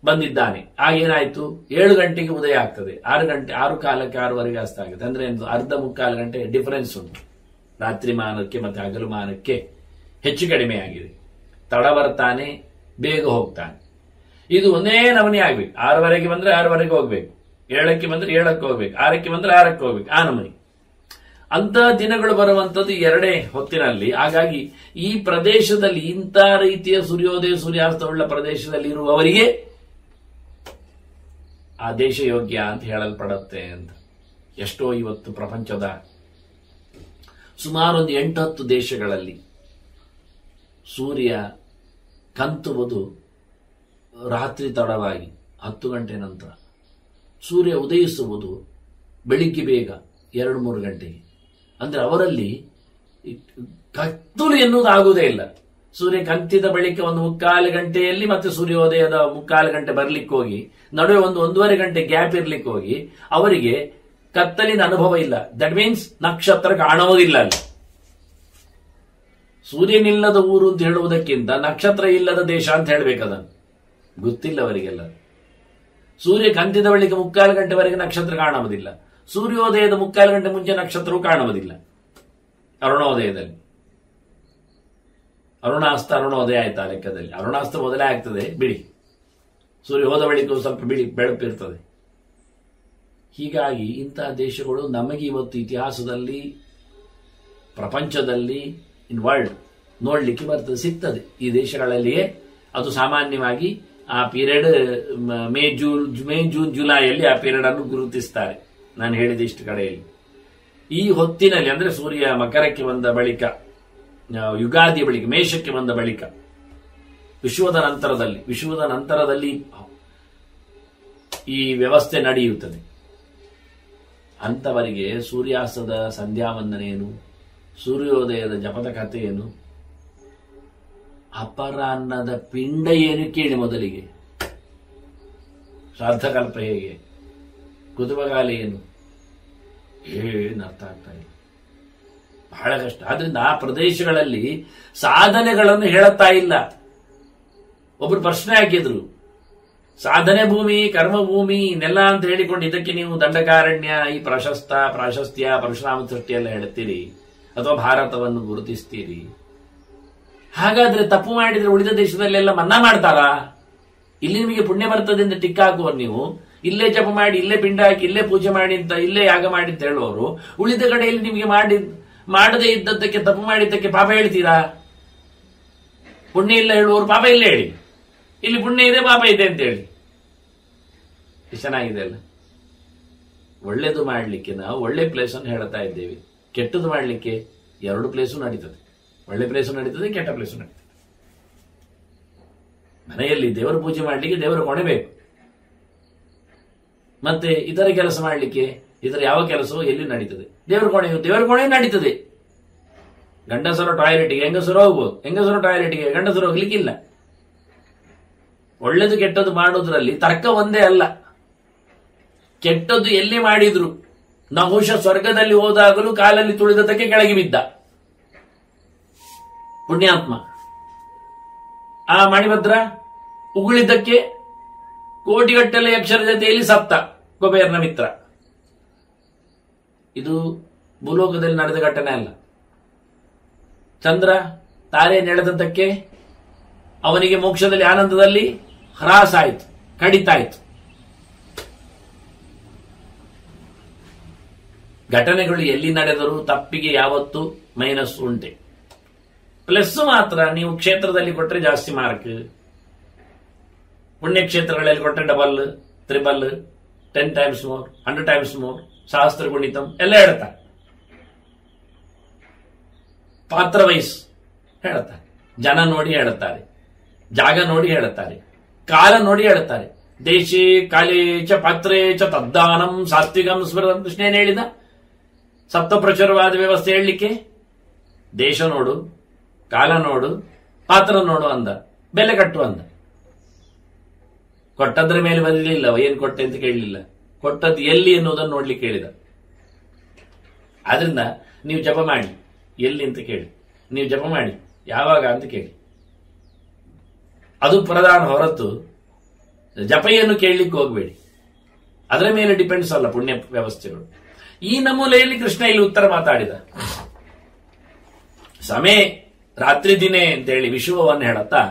ಬಂದಿದ್ದಾನೆ, ಆಗೇನಾಯ್ತು, 7 ಗಂಟೆಗೆ ಉದಯ ಆಗ್ತದೆ, 6 ಕಾಲಕ್ಕೆ 6ವರೆಗೆ ಅಸ್ತ ಆಗುತ್ತೆ. ಅಂದ್ರೆ ಅರ್ಧ ಮುಕ್ಕಾಲು ಗಂಟೆ ಡಿಫರೆನ್ಸ್ ಉಂಟು. ರಾತ್ರಿ ಮಾನಕ್ಕೆ ಮತ್ತೆ ಹಗಲು ಮಾನಕ್ಕೆ ಹೆಚ್ಚು ಕಡಿಮೆ ಆಗಿದೆ. ತಡ ಬರ್ತಾನೆ, ಬೇಗ ಹೋಗ್ತಾನೆ. ಇದು ಒಂದೇ ನಮನೆ ಆಗ್ಬೇಕು. 6ವರೆಗೆ ಬಂದ್ರೆ 6ವರೆಗೆ ಹೋಗ್ಬೇಕು, 7ಕ್ಕೆ ಬಂದ್ರೆ 7ಕ್ಕೆ ಹೋಗ್ಬೇಕು, 6ಕ್ಕೆ ಬಂದ್ರೆ 6ಕ್ಕೆ ಹೋಗ್ಬೇಕು, ಆ ನಮನಿ. ಅಂತ ದಿನಗಳು ಬರುವಂತದ್ದು ಎರಡೇ ಹೊತ್ತಿನಲ್ಲಿ. ಹಾಗಾಗಿ ಈ ಪ್ರದೇಶದಲ್ಲಿ ಇಂಥ ರೀತಿಯ ಸೂರ್ಯೋದಯ ಸೂರ್ಯಾಸ್ತವುಳ್ಳ ಪ್ರದೇಶದಲ್ಲಿ ಇರುವವರಿಗೆ ಆ ದೇಶ ಯೋಗ್ಯ ಅಂತ ಹೇಳಲ್ಪಡುತ್ತೆ ಅಂತ. ಎಷ್ಟೋ ಇವತ್ತು ಪ್ರಪಂಚದ ಸುಮಾರು ಒಂದು 8-10 ದೇಶಗಳಲ್ಲಿ ಸೂರ್ಯ ಕಂತುವುದು ರಾತ್ರಿ ತಡವಾಗಿ 10 ಗಂಟೆ ನಂತರ, ಸೂರ್ಯ ಉದಯಿಸುವುದು ಬೆಳಿಗ್ಗೆ ಬೇಗ 2-3 ಗಂಟೆಗೆ. ಅಂದ್ರೆ ಅವರಲ್ಲಿ ಕತ್ತಲು ಎನ್ನುವುದು ಆಗುವುದೇ ಇಲ್ಲ. ಸೂರ್ಯ ಕಂತಿದ ಬಳಿಕ 1/4 ಗಂಟೆಯಲ್ಲಿ ಮತ್ತೆ ಸೂರ್ಯೋದಯದ 3/4 ಗಂಟೆ ಬರ್ಲಿಕ್ಕೆ ಹೋಗಿ ನಡುವೆ 1-1.5 ಗಂಟೆ ಗ್ಯಾಪ್ ಇರ್ಲಿಕ್ಕೆ ಹೋಗಿ ಅವರಿಗೆ ಕತ್ತಲಿನ ಅನುಭವ ಇಲ್ಲ. ದಟ್ ಮೀನ್ಸ್ ನಕ್ಷತ್ರ ಕಾಣುವುದಿಲ್ಲ ಅಲ್ಲಿ. ಸೂರ್ಯನಿಲ್ಲದ ಊರು ಅಂತ ಹೇಳುವುದಕ್ಕಿಂತ ನಕ್ಷತ್ರ ಇಲ್ಲದ ದೇಶ ಅಂತ ಹೇಳ್ಬೇಕದನ್ನು. ಗೊತ್ತಿಲ್ಲ ಅವರಿಗೆಲ್ಲ. ಸೂರ್ಯ ಕಂತಿದ ಬಳಿಕ 3/4 ಗಂಟೆವರೆಗೆ ನಕ್ಷತ್ರ ಕಾಣುವುದಿಲ್ಲ. ಸೂರ್ಯೋದಯದ 3/4 ಗಂಟೆ ಮುಂಚೆ ನಕ್ಷತ್ರವು ಕಾಣುವುದಿಲ್ಲ. ಅರುಣೋದಯದಲ್ಲಿ ಅರುಣಾಸ್ತ ಅರುಣೋದಯ ಆಯ್ತಾ ಲೆಕ್ಕದಲ್ಲಿ. ಅರುಣಾಸ್ತ ಮೊದಲೇ ಆಗ್ತದೆ ಬಿಳಿ, ಸೂರ್ಯ ಹೋದ ಬಳಿಕ ಸ್ವಲ್ಪ ಬಿಳಿ ಬೆಳಪಿರ್ತದೆ. ಹೀಗಾಗಿ ಇಂತಹ ದೇಶಗಳು ನಮಗೆ ಇವತ್ತು ಇತಿಹಾಸದಲ್ಲಿ, ಪ್ರಪಂಚದಲ್ಲಿ, ಇನ್ ವರ್ಲ್ಡ್ ನೋಡ್ಲಿಕ್ಕೆ ಬರ್ತದೆ, ಸಿಗ್ತದೆ. ಈ ದೇಶಗಳಲ್ಲಿಯೇ ಅದು ಸಾಮಾನ್ಯವಾಗಿ ಆ ಪೀರಿಯಡ್ ಮೇ ಜೂನ್ ಜುಲೈಯಲ್ಲಿ ಆ ಪೀರಿಯಡ್ ಅನ್ನು ಗುರುತಿಸ್ತಾರೆ. ನಾನು ಹೇಳಿದ ಇಷ್ಟು ಕಡೆಯಲ್ಲಿ ಈ ಹೊತ್ತಿನಲ್ಲಿ, ಅಂದ್ರೆ ಸೂರ್ಯ ಮಕರಕ್ಕೆ ಬಂದ ಬಳಿಕ, ಯುಗಾದಿಯ ಬಳಿಕ, ಮೇಷಕ್ಕೆ ಬಂದ ಬಳಿಕ, ವಿಶ್ವದ ನಂತರದಲ್ಲಿ ಈ ವ್ಯವಸ್ಥೆ ನಡೆಯುತ್ತದೆ. ಅಂತವರಿಗೆ ಸೂರ್ಯಾಸ್ತದ ಸಂಧ್ಯಾವಂದನೆಯೇನು, ಸೂರ್ಯೋದಯದ ಜಪದ ಕಥೆ ಏನು, ಅಪರಾಹ್ನದ ಪಿಂಡ ಏನು ಕೇಳಿ ಮೊದಲಿಗೆ, ಶ್ರಾದ್ದಕಲ್ಪ ಹೇಗೆ, ಕುತುಬಗಾಲ ಏನು, ಏನು ಅರ್ಥ ಆಗ್ತಾ ಇಲ್ಲ. ಬಹಳ ಕಷ್ಟ. ಆದ್ರಿಂದ ಆ ಪ್ರದೇಶಗಳಲ್ಲಿ ಸಾಧನೆಗಳನ್ನು ಹೇಳುತ್ತಾ ಇಲ್ಲ. ಒಬ್ರು ಪ್ರಶ್ನೆ ಹಾಕಿದ್ರು, ಸಾಧನೆ ಭೂಮಿ, ಕರ್ಮಭೂಮಿ ನೆಲ್ಲ ಅಂತ ಹೇಳಿಕೊಂಡು ಇದಕ್ಕೆ ನೀವು ದಂಡಕಾರಣ್ಯ, ಈ ಪ್ರಾಶಸ್ತ್ಯ, ಪರಶುರಾಮ ಸೃಷ್ಟಿ ಎಲ್ಲ ಹೇಳ್ತೀರಿ ಅಥವಾ ಭಾರತವನ್ನು ಗುರುತಿಸ್ತೀರಿ. ಹಾಗಾದ್ರೆ ತಪ್ಪು ಮಾಡಿದ್ರೆ ಉಳಿದ ದೇಶದಲ್ಲೆಲ್ಲ ಮನ್ನಾ ಮಾಡ್ತಾರಾ? ಇಲ್ಲಿ ನಿಮಗೆ ಪುಣ್ಯ ಬರ್ತದೆ ಅಂತ ಟಿಕ್ಕ ಹಾಕುವರು ನೀವು. ಇಲ್ಲೇ ಜಪ ಮಾಡಿ, ಇಲ್ಲೇ ಪಿಂಡ ಹಾಕಿ, ಇಲ್ಲೇ ಪೂಜೆ ಮಾಡಿ ಅಂತ, ಇಲ್ಲೇ ಯಾಗ ಮಾಡಿ ಅಂತ ಹೇಳುವವರು, ಉಳಿದ ಕಡೆಯಲ್ಲಿ ನಿಮಗೆ ಮಾಡದೇ ಇದ್ದದ್ದಕ್ಕೆ, ತಪ್ಪು ಮಾಡಿದ್ದಕ್ಕೆ ಪಾಪ ಹೇಳ್ತೀರಾ? ಪುಣ್ಯ ಇಲ್ಲ ಹೇಳುವವರು ಪಾಪ ಇಲ್ಲ ಹೇಳಿ, ಇಲ್ಲಿ ಪುಣ್ಯ ಇದೆ ಪಾಪ ಇದೆ ಅಂತ ಹೇಳಿ. ಚೆನ್ನಾಗಿದೆ ಅಲ್ಲ. ಒಳ್ಳೇದು ಮಾಡ್ಲಿಕ್ಕೆ ನಾವು ಒಳ್ಳೆ ಪ್ಲೇಸ್ ಅನ್ನು ಹೇಳ್ತಾ ಇದ್ದೇವೆ. ಕೆಟ್ಟದ್ದು ಮಾಡ್ಲಿಕ್ಕೆ 2 ಪ್ಲೇಸು ನಡೀತದೆ. ಒಳ್ಳೆ ಪ್ಲೇಸು ನಡೀತದೆ, ಕೆಟ್ಟ ಪ್ಲೇಸು ನಡೀತದೆ. ಮನೆಯಲ್ಲಿ ದೇವರ ಪೂಜೆ ಮಾಡ್ಲಿಕ್ಕೆ ದೇವರ ಕೊಣೆ ಬೇಕು. ಮತ್ತೆ ಇತರ ಕೆಲಸ ಮಾಡ್ಲಿಕ್ಕೆ ಇದರ ಯಾವ ಕೆಲಸವೋ ಎಲ್ಲಿ ನಡೀತದೆ? ದೇವರ ಕೋಣೆ ನಡೀತದೆ. ಗಂಡಸರು ಟಾಯ್ಲೆಟ್ಗೆ ಹೆಂಗಸರು ಹೋಗ್ಬೋದು, ಹೆಂಗಸರು ಟಾಯ್ಲೆಟ್ಗೆ ಗಂಡಸರು ಹೋಗ್ಲಿಕ್ಕಿಲ್ಲ. ಒಳ್ಳೇದು ಕೆಟ್ಟದ್ದು ಮಾಡೋದ್ರಲ್ಲಿ ತರ್ಕ ಒಂದೇ ಅಲ್ಲ. ಕೆಟ್ಟದ್ದು ಎಲ್ಲಿ ಮಾಡಿದ್ರು, ನಹುಷ ಸ್ವರ್ಗದಲ್ಲಿ ಹೋದಾಗಲೂ ಕಾಲಲ್ಲಿ ತುಳಿದದ್ದಕ್ಕೆ ಕೆಳಗೆ ಬಿದ್ದ ಪುಣ್ಯಾತ್ಮ. ಆ ಮಣಿಭದ್ರ ಉಗುಳಿದ್ದಕ್ಕೆ ಕೋಟಿಗಟ್ಟಲೆ ಯಕ್ಷರ ಜೊತೆಯಲ್ಲಿ ಸತ್ತ ಕುಬೇರನ ಮಿತ್ರ. ಇದು ಭೂಲೋಕದಲ್ಲಿ ನಡೆದ ಘಟನೆ ಅಲ್ಲ. ಚಂದ್ರ ತಾರೆ ನೆಳೆದದ್ದಕ್ಕೆ ಅವನಿಗೆ ಮೋಕ್ಷದಲ್ಲಿ ಆನಂದದಲ್ಲಿ ಹ್ರಾಸ ಆಯಿತು, ಕಡಿತಾಯಿತು. ಘಟನೆಗಳು ಎಲ್ಲಿ ನಡೆದರೂ ತಪ್ಪಿಗೆ ಯಾವತ್ತು ಮೈನಸ್ ಉಂಟೆ. ಪ್ಲಸ್ ಮಾತ್ರ ನೀವು ಕ್ಷೇತ್ರದಲ್ಲಿ ಕೊಟ್ಟರೆ ಜಾಸ್ತಿ ಮಾರ್ಕ್, ಪುಣ್ಯಕ್ಷೇತ್ರಗಳಲ್ಲಿ ಕೊಟ್ಟರೆ double, triple, 10 times more, 100 times more, ಸಹಸ್ರ ಗುಣಿತಂ ಎಲ್ಲ ಹೇಳ್ತಾರೆ. ಪಾತ್ರ ವಯಸ್ಸು ಹೇಳುತ್ತಾರೆ, ಜನ ನೋಡಿ ಹೇಳುತ್ತಾರೆ, ಜಾಗ ನೋಡಿ ಹೇಳುತ್ತಾರೆ, ಕಾಲ ನೋಡಿ ಹೇಳುತ್ತಾರೆ. ದೇಶೇ ಕಾಲೇ ಚ ಪಾತ್ರೇ ಚ ತದ್ದಾನಂ ಸಾತ್ವಿಕಂ ಸ್ಮೃತಂ. ಕೃಷ್ಣೇನು ಹೇಳಿದ? ಸತ್ವಪ್ರಚುರವಾದ ವ್ಯವಸ್ಥೆ ಹೇಳಲಿಕ್ಕೆ ದೇಶ ನೋಡು, ಕಾಲ ನೋಡು, ಪಾತ್ರ ನೋಡು ಅಂದ, ಬೆಲೆ ಕಟ್ಟು ಅಂದ. ಕೊಟ್ಟದ್ರ ಮೇಲೆ ಬರಲಿಲ್ಲ, ಏನ್ ಕೊಟ್ಟೆ ಅಂತ ಕೇಳಲಿಲ್ಲ, ಕೊಟ್ಟದ್ದು ಎಲ್ಲಿ ಎನ್ನುವುದನ್ನು ನೋಡ್ಲಿಕ್ಕೆ ಹೇಳಿದ. ಆದ್ರಿಂದ ನೀವು ಜಪ ಮಾಡಿ, ಎಲ್ಲಿ ಅಂತ ಕೇಳಿ, ನೀವು ಜಪ ಮಾಡಿ ಯಾವಾಗ ಅಂತ ಕೇಳಿ, ಅದು ಪ್ರಧಾನ ಹೊರತು ಜಪೆಯನ್ನು ಕೇಳಲಿಕ್ಕೆ ಹೋಗಬೇಡಿ. ಅದರ ಮೇಲೆ ಡಿಪೆಂಡ್ಸ್ ಅಲ್ಲ ಪುಣ್ಯ ವ್ಯವಸ್ಥೆಗಳು. ಈ ನಮೂಲೆಯಲ್ಲಿ ಕೃಷ್ಣ ಇಲ್ಲಿ ಉತ್ತರ ಮಾತಾಡಿದ. ಸಮೇ ರಾತ್ರಿ ದಿನೇ ಅಂತೇಳಿ ವಿಶ್ವವನ್ನು ಹೇಳುತ್ತಾ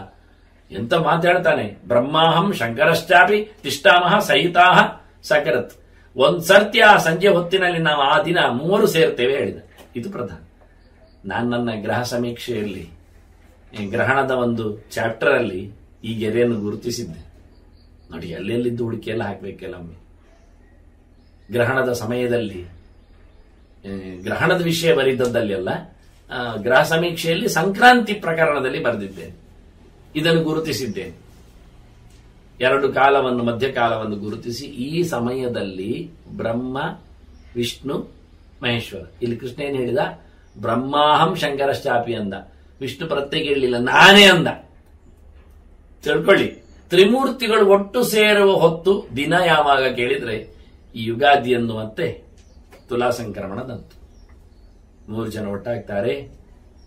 ಎಂತ ಮಾತಾಡ್ತಾನೆ. ಬ್ರಹ್ಮಾಹಂ ಶಂಕರಶ್ಚಾಪಿ ತಿಷ್ಟಾಮಹ ಸಹಿತಾಹ ಸಕರತ್. ಒಂದ್ ಸರ್ತಿ ಆ ಸಂಜೆ ಹೊತ್ತಿನಲ್ಲಿ ನಾವು ಆ ದಿನ 3 ಸೇರ್ತೇವೆ ಹೇಳಿದ. ಇದು ಪ್ರಧಾನ. ನಾನು ನನ್ನ ಗ್ರಹ ಸಮೀಕ್ಷೆಯಲ್ಲಿ ಗ್ರಹಣದ ಒಂದು ಚಾಪ್ಟರ್ ಅಲ್ಲಿ ಈ ಗೆರೆಯನ್ನು ಗುರುತಿಸಿದ್ದೆ ನೋಡಿ. ಎಲ್ಲೆಲ್ಲಿದ್ದು ಹುಡುಕಿಯೆಲ್ಲ ಹಾಕ್ಬೇಕೆಲ್ಲ ಒಮ್ಮೆ. ಗ್ರಹಣದ ಸಮಯದಲ್ಲಿ ಗ್ರಹಣದ ವಿಷಯ ಬರೆದದ್ದಲ್ಲಿ ಅಲ್ಲ, ಗ್ರಹ ಸಮೀಕ್ಷೆಯಲ್ಲಿ ಸಂಕ್ರಾಂತಿ ಪ್ರಕರಣದಲ್ಲಿ ಬರೆದಿದ್ದೇನೆ. ಇದನ್ನು ಗುರುತಿಸಿದ್ದೇನೆ. 2 ಕಾಲವನ್ನು, ಮಧ್ಯಕಾಲವನ್ನು ಗುರುತಿಸಿ ಈ ಸಮಯದಲ್ಲಿ ಬ್ರಹ್ಮ, ವಿಷ್ಣು, ಮಹೇಶ್ವರ. ಇಲ್ಲಿ ಕೃಷ್ಣ ಏನು ಹೇಳಿದ? ಬ್ರಹ್ಮಾಹಂ ಶಂಕರಶ್ಚಾಪಿ ಅಂದ. ವಿಷ್ಣು ಪ್ರತ್ಯೇಕ ಹೇಳಲಿಲ್ಲ, ನಾನೇ ಅಂದ. ತಿಳ್ಕೊಳ್ಳಿ, ತ್ರಿಮೂರ್ತಿಗಳು ಒಟ್ಟು ಸೇರುವ ಹೊತ್ತು ದಿನ ಯಾವಾಗ ಕೇಳಿದ್ರೆ ಈ ಯುಗಾದಿಯನ್ನು ಮತ್ತೆ ತುಲಾ ಸಂಕ್ರಮಣದಂತು 3 ಜನ ಒಟ್ಟಾಗ್ತಾರೆ.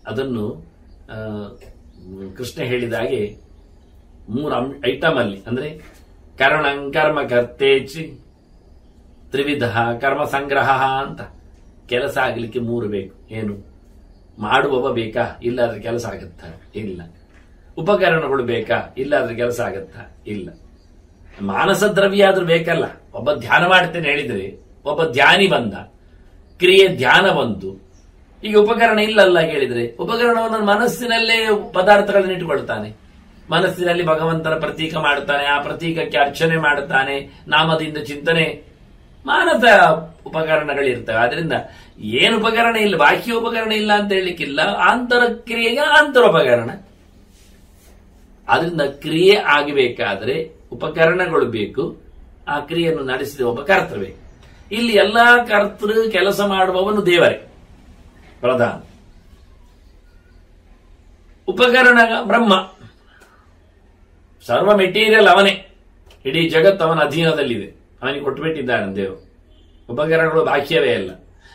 ಅದನ್ನು ಕೃಷ್ಣ ಹೇಳಿದ ಹಾಗೆ 3 ಐಟಮ್ ಅಲ್ಲಿ, ಅಂದ್ರೆ ಕರ್ಣಂ ಕರ್ಮ ಕರ್ತೇಚಿ ತ್ರಿವಿಧ ಕರ್ಮ ಸಂಗ್ರಹ ಅಂತ. ಕೆಲಸ ಆಗ್ಲಿಕ್ಕೆ 3 ಬೇಕು. ಏನು? ಮಾಡುವವ ಬೇಕಾ? ಇಲ್ಲಾದ್ರೆ ಕೆಲಸ ಆಗತ್ತಾ? ಇಲ್ಲ. ಉಪಕರಣಗಳು ಬೇಕಾ? ಇಲ್ಲಾದ್ರೆ ಕೆಲಸ ಆಗತ್ತಾ? ಇಲ್ಲ. ಮಾನಸ ದ್ರವ್ಯ ಆದ್ರೂ ಬೇಕಲ್ಲ. ಒಬ್ಬ ಧ್ಯಾನ ಮಾಡ್ತೇನೆ ಹೇಳಿದ್ರೆ ಒಬ್ಬ ಧ್ಯಾನಿ ಬಂದ, ಕ್ರಿಯೆ ಧ್ಯಾನ ಬಂತು. ಈಗ ಉಪಕರಣ ಇಲ್ಲಲ್ಲ ಹೇಳಿದ್ರೆ ಉಪಕರಣವನ್ನು ಮನಸ್ಸಿನಲ್ಲೇ ಪದಾರ್ಥಗಳನ್ನು ಇಟ್ಟುಕೊಳ್ತಾನೆ, ಮನಸ್ಸಿನಲ್ಲಿ ಭಗವಂತನ ಪ್ರತೀಕ ಮಾಡುತ್ತಾನೆ, ಆ ಪ್ರತೀಕಕ್ಕೆ ಅರ್ಚನೆ ಮಾಡುತ್ತಾನೆ, ನಾಮದಿಂದ ಚಿಂತನೆ, ಮಾನಸ ಉಪಕರಣಗಳಿರ್ತವೆ. ಆದ್ರಿಂದ ಏನು ಉಪಕರಣ ಇಲ್ಲ, ಬಾಹ್ಯ ಉಪಕರಣ ಇಲ್ಲ ಅಂತ ಹೇಳಲಿಕ್ಕಿಲ್ಲ. ಆಂತರ ಕ್ರಿಯೆಗೆ ಆಂತರ ಉಪಕರಣ. ಆದ್ರಿಂದ ಕ್ರಿಯೆ ಆಗಬೇಕಾದ್ರೆ ಉಪಕರಣಗಳು ಬೇಕು, ಆ ಕ್ರಿಯೆಯನ್ನು ನಡೆಸಿದ ಒಬ್ಬ ಕರ್ತೃ ಬೇಕು. ಇಲ್ಲಿ ಎಲ್ಲಾ ಕರ್ತೃ ಕೆಲಸ ಮಾಡುವವನು ದೇವರೇ ಪ್ರಧಾನ. ಉಪಕರಣ ಬ್ರಹ್ಮ, ಸರ್ವ ಮೆಟೀರಿಯಲ್ ಅವನೇ, ಇಡೀ ಜಗತ್ತು ಅವನ ಅಧೀನದಲ್ಲಿದೆ, ಅವನಿಗೆ ಕೊಟ್ಟುಬಿಟ್ಟಿದ್ದಾನೆ ದೇವರು. ಉಪಕರಣಗಳು ಬಾಹ್ಯವೇ ಅಲ್ಲ.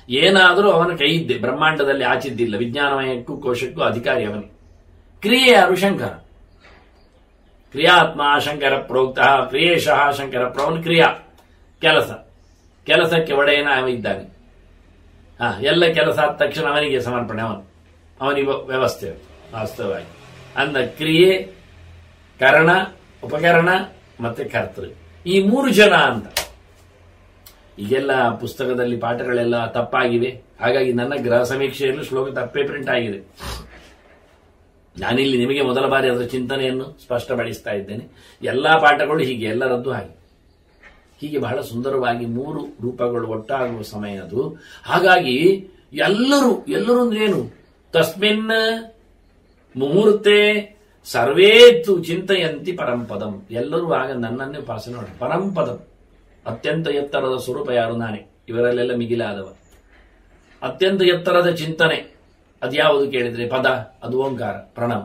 ಏನಾದರೂ ಅವನ ಕೈ ಇದ್ದೆ, ಬ್ರಹ್ಮಾಂಡದಲ್ಲಿ ಆಚಿದ್ದಿಲ್ಲ. ವಿಜ್ಞಾನಮಯಕ್ಕೂ ಕೋಶಕ್ಕೂ ಅಧಿಕಾರಿ ಅವನೇ. ಕ್ರಿಯೆ ಯಾರು? ಶಂಕರ. ಕ್ರಿಯಾತ್ಮ ಶಂಕರ ಪ್ರೋಕ್ತ, ಕ್ರಿಯೇಶಃ ಶಂಕರ ಪ್ರವನ್. ಕ್ರಿಯಾ ಕೆಲಸ, ಕೆಲಸಕ್ಕೆ ಒಡೆಯನ ಇದ್ದಾನೆ. ಎಲ್ಲ ಕೆಲಸ ಆದ ತಕ್ಷಣ ಅವನಿಗೆ ಸಮರ್ಪಣೆ, ಅವನಿಗೆ ವ್ಯವಸ್ಥೆ ವಾಸ್ತವವಾಗಿ. ಅಂದ ಕ್ರಿಯೆ, ಕರಣ, ಉಪಕರಣ ಮತ್ತೆ ಕರ್ತೃ, ಈ 3 ಜನ ಅಂತ. ಈಗೆಲ್ಲ ಪುಸ್ತಕದಲ್ಲಿ ಪಾಠಗಳೆಲ್ಲ ತಪ್ಪಾಗಿವೆ. ಹಾಗಾಗಿ ನನ್ನ ಗ್ರಹ ಸಮೀಕ್ಷೆಯಲ್ಲೂ ಶ್ಲೋಕ ತಪ್ಪೇ ಪ್ರಿಂಟ್ ಆಗಿದೆ. ನಾನಿಲ್ಲಿ ನಿಮಗೆ ಮೊದಲ ಬಾರಿ ಅದರ ಚಿಂತನೆಯನ್ನು ಸ್ಪಷ್ಟಪಡಿಸ್ತಾ ಇದ್ದೇನೆ. ಎಲ್ಲಾ ಪಾಠಗಳು ಹೀಗೆ, ಎಲ್ಲರದ್ದು ಹಾಗೆ. ಹೀಗೆ ಬಹಳ ಸುಂದರವಾಗಿ 3 ರೂಪಗಳು ಒಟ್ಟಾಗುವ ಸಮಯ ಅದು. ಹಾಗಾಗಿ ಎಲ್ಲರೂ ಅಂದ್ರೇನು? ತಸ್ಮಿನ್ ಮುಹೂರ್ತೆ ಸರ್ವೇತು ಚಿಂತೆಯಂತಿ ಪರಂಪದಂ. ಎಲ್ಲರೂ ಆಗ ನನ್ನನ್ನೇ ಉಪಾಸನೆ ಮಾಡಿ. ಪರಂಪದಂ, ಅತ್ಯಂತ ಎತ್ತರದ ಸ್ವರೂಪ ಯಾರು? ನಾನೇ. ಇವರಲ್ಲೆಲ್ಲ ಮಿಗಿಲಾದವ. ಅತ್ಯಂತ ಎತ್ತರದ ಚಿಂತನೆ ಅದ್ಯಾವುದು ಕೇಳಿದ್ರೆ ಪದ, ಅದು ಓಂಕಾರ, ಪ್ರಣವ.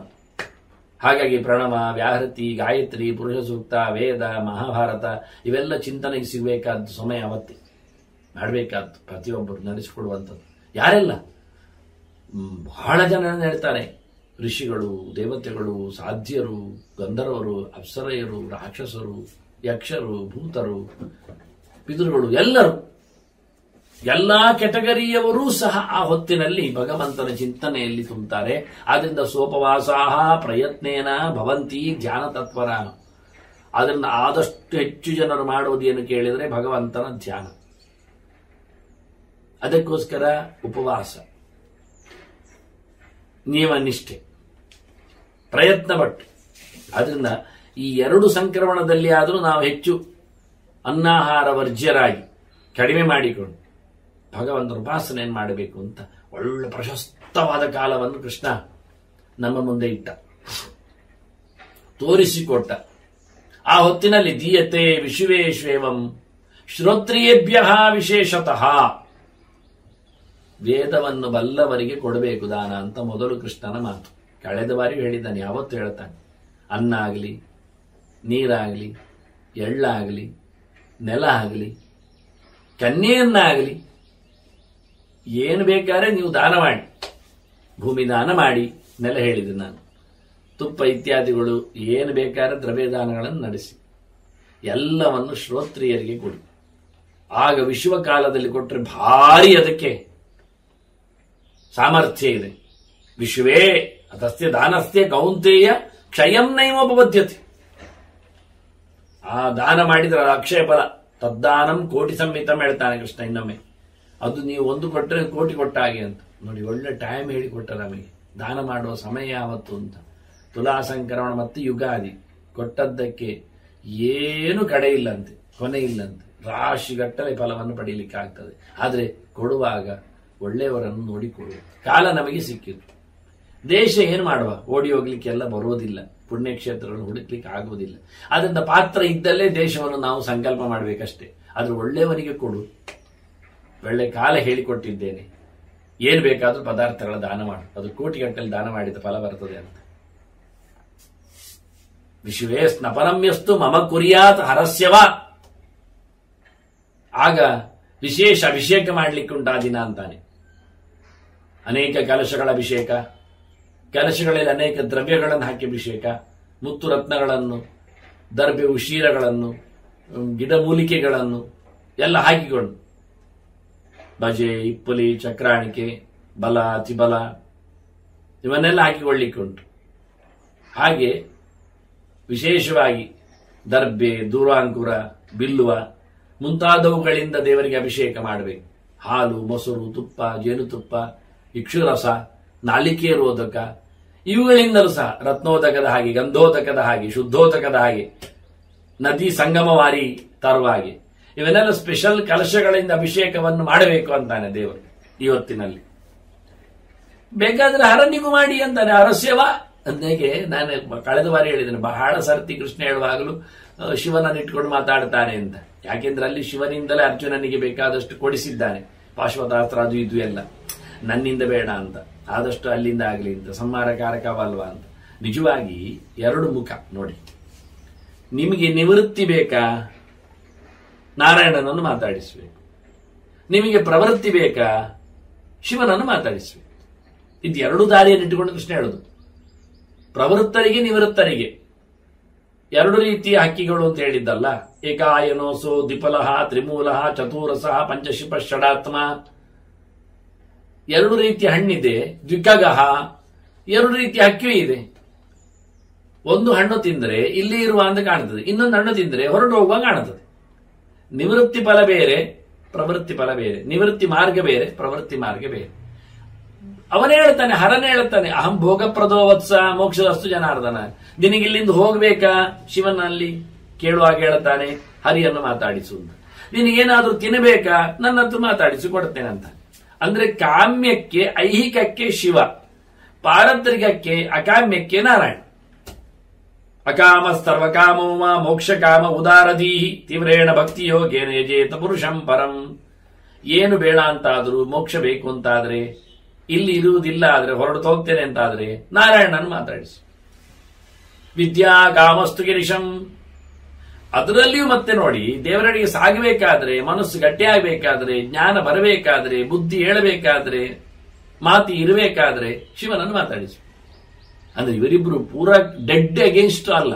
ಹಾಗಾಗಿ ಪ್ರಣವ, ವ್ಯಾಹೃತಿ, ಗಾಯತ್ರಿ, ಪುರುಷ ಸೂಕ್ತ, ವೇದ, ಮಹಾಭಾರತ ಇವೆಲ್ಲ ಚಿಂತನೆಗೆ ಸಿಗಬೇಕಾದ ಸಮಯ ಅವತ್ತೇ ಮಾಡಬೇಕಾದ್ದು. ಪ್ರತಿಯೊಬ್ಬರು ನಡೆಸಿಕೊಡುವಂಥದ್ದು. ಯಾರೆಲ್ಲ? ಬಹಳ ಜನ ಹೇಳ್ತಾರೆ, ಋಷಿಗಳು, ದೇವತೆಗಳು, ಸಾಧ್ಯರು, ಗಂಧರ್ವರು, ಅಪ್ಸರೆಯರು, ರಾಕ್ಷಸರು, ಯಕ್ಷರು, ಭೂತರು, ಪಿತೃಗಳು, ಎಲ್ಲಾ ಕೆಟಗರಿಯವರೂ ಸಹ ಆ ಹೊತ್ತಿನಲ್ಲಿ ಭಗವಂತನ ಚಿಂತನೆಯಲ್ಲಿ ತುಂಬುತ್ತಾರೆ. ಆದ್ರಿಂದ ಸೋಪವಾಸಾಹ ಪ್ರಯತ್ನೇನ ಭವಂತಿ ಧ್ಯಾನ ತತ್ವರ. ಆದ್ರಿಂದ ಆದಷ್ಟು ಹೆಚ್ಚು ಜನರು ಮಾಡುವುದೇನು ಕೇಳಿದರೆ ಭಗವಂತನ ಧ್ಯಾನ. ಅದಕ್ಕೋಸ್ಕರ ಉಪವಾಸ, ನಿಯಮನಿಷ್ಠೆ, ಪ್ರಯತ್ನ ಪಟ್ಟು. ಆದ್ರಿಂದ ಈ 2 ಸಂಕ್ರಮಣದಲ್ಲಿ ಆದರೂ ನಾವು ಹೆಚ್ಚು ಅನ್ನಾಹಾರ ವರ್ಜ್ಯರಾಗಿ ಕಡಿಮೆ ಮಾಡಿಕೊಂಡು ಭಗವಂತನ ಉಪಾಸನೆಯನ್ನು ಮಾಡಬೇಕು ಅಂತ ಒಳ್ಳೆ ಪ್ರಶಸ್ತವಾದ ಕಾಲವನ್ನು ಕೃಷ್ಣ ನಮ್ಮ ಮುಂದೆ ಇಟ್ಟ, ತೋರಿಸಿಕೊಟ್ಟ. ಆ ಹೊತ್ತಿನಲ್ಲಿ ದೀಯತೆ ವಿಶ್ವೇಶ್ವೇವಂ ಶ್ರೋತ್ರಿಯೇಭ್ಯ ವಿಶೇಷತಃ, ವೇದವನ್ನು ಬಲ್ಲವರಿಗೆ ಕೊಡಬೇಕು ದಾನ ಅಂತ ಮೊದಲು ಕೃಷ್ಣನ ಮಾತು. ಕಳೆದ ಬಾರಿ ಹೇಳಿದ್ದಾನೆ, ಯಾವತ್ತು ಹೇಳ್ತಾನೆ, ಅನ್ನ ಆಗಲಿ, ನೀರಾಗಲಿ, ಎಳ್ಳಾಗಲಿ, ನೆಲ ಆಗಲಿ, ಕನ್ಯೆಯನ್ನಾಗಲಿ ಏನು ಬೇಕಾದ್ರೆ ನೀವು ದಾನ ಮಾಡಿ, ಭೂಮಿ ದಾನ ಮಾಡಿ, ನೆಲ ಹೇಳಿದೆ ನಾನು, ತುಪ್ಪ ಇತ್ಯಾದಿಗಳು ಏನು ಬೇಕಾದ್ರೆ ದ್ರವ್ಯದಾನಗಳನ್ನು ನಡೆಸಿ ಎಲ್ಲವನ್ನು ಶ್ರೋತ್ರಿಯರಿಗೆ ಕೊಡಿ. ಆಗ ವಿಶ್ವಕಾಲದಲ್ಲಿ ಕೊಟ್ಟರೆ ಭಾರಿ ಅದಕ್ಕೆ ಸಾಮರ್ಥ್ಯ ಇದೆ. ವಿಶ್ವೇ ತಸ್ಯ ದಾನಸ್ಯ ಕೌಂತೆಯ ಕ್ಷಯಂ ನೈವೋಪಬದ್ಧತೆ. ಆ ದಾನ ಮಾಡಿದ್ರೆ ಅಕ್ಷಯ ಫಲ, ತದ್ದಾನಂ ಕೋಟಿ ಸಂಹಿತಂ ಹೇಳ್ತಾನೆ ಕೃಷ್ಣ ಇನ್ನೊಮ್ಮೆ. ಅದು ನೀವು ಒಂದು ಕೊಟ್ಟರೆ ಕೋಟಿ ಕೊಟ್ಟ ಹಾಗೆ ಅಂತ. ನೋಡಿ, ಒಳ್ಳೆ ಟೈಮ್ ಹೇಳಿಕೊಟ್ಟ ನಮಗೆ, ದಾನ ಮಾಡುವ ಸಮಯ ಯಾವತ್ತು ಅಂತ. ತುಲಾ ಸಂಕ್ರಮಣ ಮತ್ತು ಯುಗಾದಿ ಕೊಟ್ಟದ್ದಕ್ಕೆ ಏನು ಕಡೆ ಇಲ್ಲಂತೆ, ಕೊನೆ ಇಲ್ಲಂತೆ, ರಾಶಿಗಟ್ಟಲೆ ಫಲವನ್ನು ಪಡೀಲಿಕ್ಕೆ ಆಗ್ತದೆ. ಆದರೆ ಕೊಡುವಾಗ ಒಳ್ಳೆಯವರನ್ನು ನೋಡಿಕೊಳ್ಳುವ ಕಾಲ ನಮಗೆ ಸಿಕ್ಕಿತು. ದೇಶ ಏನು ಮಾಡುವ, ಓಡಿ ಹೋಗ್ಲಿಕ್ಕೆಲ್ಲ ಬರೋದಿಲ್ಲ, ಪುಣ್ಯಕ್ಷೇತ್ರಗಳನ್ನು ಹುಡುಕ್ಲಿಕ್ಕೆ ಆಗುವುದಿಲ್ಲ. ಅದರಿಂದ ಪಾತ್ರ ಇದ್ದಲ್ಲೇ ದೇಶವನ್ನು ನಾವು ಸಂಕಲ್ಪ ಮಾಡಬೇಕಷ್ಟೇ. ಆದ್ರೆ ಒಳ್ಳೆಯವರಿಗೆ ಕೊಡು. ಒಳ್ಳೆ ಕಾಲ ಹೇಳಿಕೊಟ್ಟಿದ್ದೇನೆ, ಏನು ಬೇಕಾದ್ರೂ ಪದಾರ್ಥಗಳ ದಾನ ಮಾಡು, ಅದು ಕೋಟಿಗಟ್ಟಲೆ ದಾನ ಮಾಡಿದ ಫಲ ಬರ್ತದೆ ಅಂತ. ವಿಶ್ವೇ ಸ್ನಪನಮ್ಯಸ್ತು ಮಮ ಕುರಿಯಾತ್ ಹರಸ್ಯವ. ಆಗ ವಿಶೇಷ ಅಭಿಷೇಕ ಮಾಡಲಿಕ್ಕೆ ಉಂಟಾ ದಿನ ಅಂತಾನೆ. ಅನೇಕ ಕಲಶಗಳ ಅಭಿಷೇಕ, ಕಲಶಗಳಲ್ಲಿ ಅನೇಕ ದ್ರವ್ಯಗಳನ್ನು ಹಾಕಿ ಅಭಿಷೇಕ, ಮುತ್ತು ರತ್ನಗಳನ್ನು, ದರ್ಬೆ ಉಶೀರಗಳನ್ನು, ಗಿಡಮೂಲಿಕೆಗಳನ್ನು ಎಲ್ಲ ಹಾಕಿಕೊಂಡು, ಬಜೆ, ಇಪ್ಪಲಿ, ಚಕ್ರಾಣಿಕೆ, ಬಲ, ಅತಿಬಲ ಇವನ್ನೆಲ್ಲ ಹಾಕಿಕೊಳ್ಳಿಕ್ಕೆ ಉಂಟು. ಹಾಗೆ ವಿಶೇಷವಾಗಿ ದರ್ಬೆ, ದೂರಾಂಕುರ, ಬಿಲ್ಲುವ ಮುಂತಾದವುಗಳಿಂದ ದೇವರಿಗೆ ಅಭಿಷೇಕ ಮಾಡಬೇಕು. ಹಾಲು, ಮೊಸರು, ತುಪ್ಪ, ಜೇನುತುಪ್ಪ, ಇಕ್ಷುರಸ, ನಾಲಿಕೆ ರೋಧಕ ಇವುಗಳಿಂದಲೂ ಸಹ ರತ್ನೋದಕದ ಹಾಗೆ, ಗಂಧೋದಕದ ಹಾಗೆ, ಶುದ್ಧೋದಕದ ಹಾಗೆ, ನದಿ ಸಂಗಮವಾರಿ ತರುವ ಹಾಗೆ ಇವನ್ನೆಲ್ಲ ಸ್ಪೆಷಲ್ ಕಲಶಗಳಿಂದ ಅಭಿಷೇಕವನ್ನು ಮಾಡಬೇಕು ಅಂತಾನೆ ದೇವರು ಇವತ್ತಿನಲ್ಲಿ. ಬೇಕಾದ್ರೆ ಹರನಿಗೂ ಮಾಡಿ ಅಂತಾನೆ, ಹರಸ್ಯವ ಅಂದೇಗೆ ನಾನು ಕಳೆದ ಬಾರಿ ಹೇಳಿದ್ದೇನೆ. ಬಹಳ ಸರ್ತಿ ಕೃಷ್ಣ ಹೇಳುವಾಗಲೂ ಶಿವನನ್ನು ಇಟ್ಕೊಂಡು ಮಾತಾಡ್ತಾನೆ ಅಂತ. ಯಾಕೆಂದ್ರೆ ಅಲ್ಲಿ ಶಿವನಿಂದಲೇ ಅರ್ಜುನನಿಗೆ ಬೇಕಾದಷ್ಟು ಕೊಡಿಸಿದ್ದಾನೆ, ಪಾಶ್ವತಾಸ್ತ್ರ ಅದು ಇದು ಎಲ್ಲ. ನನ್ನಿಂದ ಬೇಡ ಅಂತ, ಆದಷ್ಟು ಅಲ್ಲಿಂದ ಆಗಲಿ ಅಂತ, ಸಂಹಾರಕಾರಕವಲ್ವಾ ಅಂತ. ನಿಜವಾಗಿ ಎರಡು ಮುಖ ನೋಡಿ. ನಿಮಗೆ ನಿವೃತ್ತಿ ಬೇಕಾ, ನಾರಾಯಣನನ್ನು ಮಾತಾಡಿಸಬೇಕು. ನಿಮಗೆ ಪ್ರವೃತ್ತಿ ಬೇಕಾ, ಶಿವನನ್ನು ಮಾತಾಡಿಸಬೇಕು. ಇದು ಎರಡು ದಾರಿಯನ್ನು ಇಟ್ಟುಕೊಂಡು ಕೃಷ್ಣ ಹೇಳುದು. ಪ್ರವೃತ್ತರಿಗೆ ನಿವೃತ್ತರಿಗೆ ಎರಡು ರೀತಿಯ ಹಕ್ಕಿಗಳು ಅಂತ ಹೇಳಿದ್ದಲ್ಲ. ಏಕಾಯನೋಸೋ ದ್ವಿಪಲಃ ತ್ರಿಮೂಲಃ ಚತುರಸಃ ಪಂಚಶಿಪ ಷಡಾತ್ಮ. ಎರಡು ರೀತಿಯ ಹಣ್ಣಿದೆ. ದ್ವಿಕಗಃ, ಎರಡು ರೀತಿಯ ಹಕ್ಕಿಯೂ ಇದೆ. ಒಂದು ಹಣ್ಣು ತಿಂದರೆ ಇಲ್ಲಿ ಇರುವ ಅಂತ ಕಾಣುತ್ತದೆ, ಇನ್ನೊಂದು ಹಣ್ಣು ತಿಂದರೆ ಹೊರಟು ಹೋಗುವ ಕಾಣುತ್ತದೆ. ನಿವೃತ್ತಿ ಫಲ ಬೇರೆ, ಪ್ರವೃತ್ತಿ ಫಲ ಬೇರೆ. ನಿವೃತ್ತಿ ಮಾರ್ಗ ಬೇರೆ, ಪ್ರವೃತ್ತಿ ಮಾರ್ಗ ಬೇರೆ. ಅವನೇ ಹೇಳ್ತಾನೆ, ಹರನೇ ಹೇಳ್ತಾನೆ, ಅಹಂ ಭೋಗಪ್ರದೋ ವತ್ಸ ಮೋಕ್ಷದಸ್ತು ಜನಾರ್ದನ. ನಿನಗಿಲ್ಲಿಂದ ಹೋಗ್ಬೇಕಾ, ಶಿವನಲ್ಲಿ ಕೇಳುವಾಗ ಹೇಳ್ತಾನೆ, ಹರಿಯನ್ನು ಮಾತಾಡಿಸು ಅಂತ. ನಿನಗೇನಾದ್ರೂ ತಿನ್ನಬೇಕಾ, ನನ್ನ ಹತ್ರ ಮಾತಾಡಿಸಿ ಕೊಡ್ತೇನೆ ಅಂತ. ಅಂದ್ರೆ ಕಾಮ್ಯಕ್ಕೆ ಐಹಿಕಕ್ಕೆ ಶಿವ, ಪಾರತ್ರಿಕಕ್ಕೆ ಅಕಾಮ್ಯಕ್ಕೆ ನಾರಾಯಣ. ಅಕಾಮ ಸರ್ವಕಾಮೋಮ ಮೋಕ್ಷ ಕಾಮ ಉದಾರದೀಹಿ ತೀವ್ರೇಣ ಭಕ್ತಿ ಯೋಗೇನ ಯಜೇತ ಪುರುಷಂ ಪರಂ. ಏನು ಬೇಡ ಅಂತಾದ್ರೂ, ಮೋಕ್ಷ ಬೇಕು ಅಂತಾದ್ರೆ, ಇಲ್ಲಿ ಇರುವುದಿಲ್ಲ ಆದ್ರೆ, ಹೊರಟು ಹೋಗ್ತೇನೆ ಅಂತಾದ್ರೆ ನಾರಾಯಣನ ಮಾತಾಡಿಸು. ವಿದ್ಯಾ ಕಾಮಸ್ತು ಗಿರಿಶಂ. ಅದರಲ್ಲಿಯೂ ಮತ್ತೆ ನೋಡಿ, ದೇವರಡಿಗೆ ಸಾಗಬೇಕಾದ್ರೆ, ಮನಸ್ಸು ಗಟ್ಟಿಯಾಗಬೇಕಾದ್ರೆ, ಜ್ಞಾನ ಬರಬೇಕಾದ್ರೆ, ಬುದ್ಧಿ ಹೇಳಬೇಕಾದ್ರೆ, ಮಾತಿ ಇರಬೇಕಾದ್ರೆ ಶಿವನನ್ನು ಮಾತಾಡಿಸು. ಅಂದ್ರೆ ಇವರಿಬ್ರು ಪೂರ ಡೆಡ್ ಅಗೇನ್ಸ್ಟ್ ಅಲ್ಲ.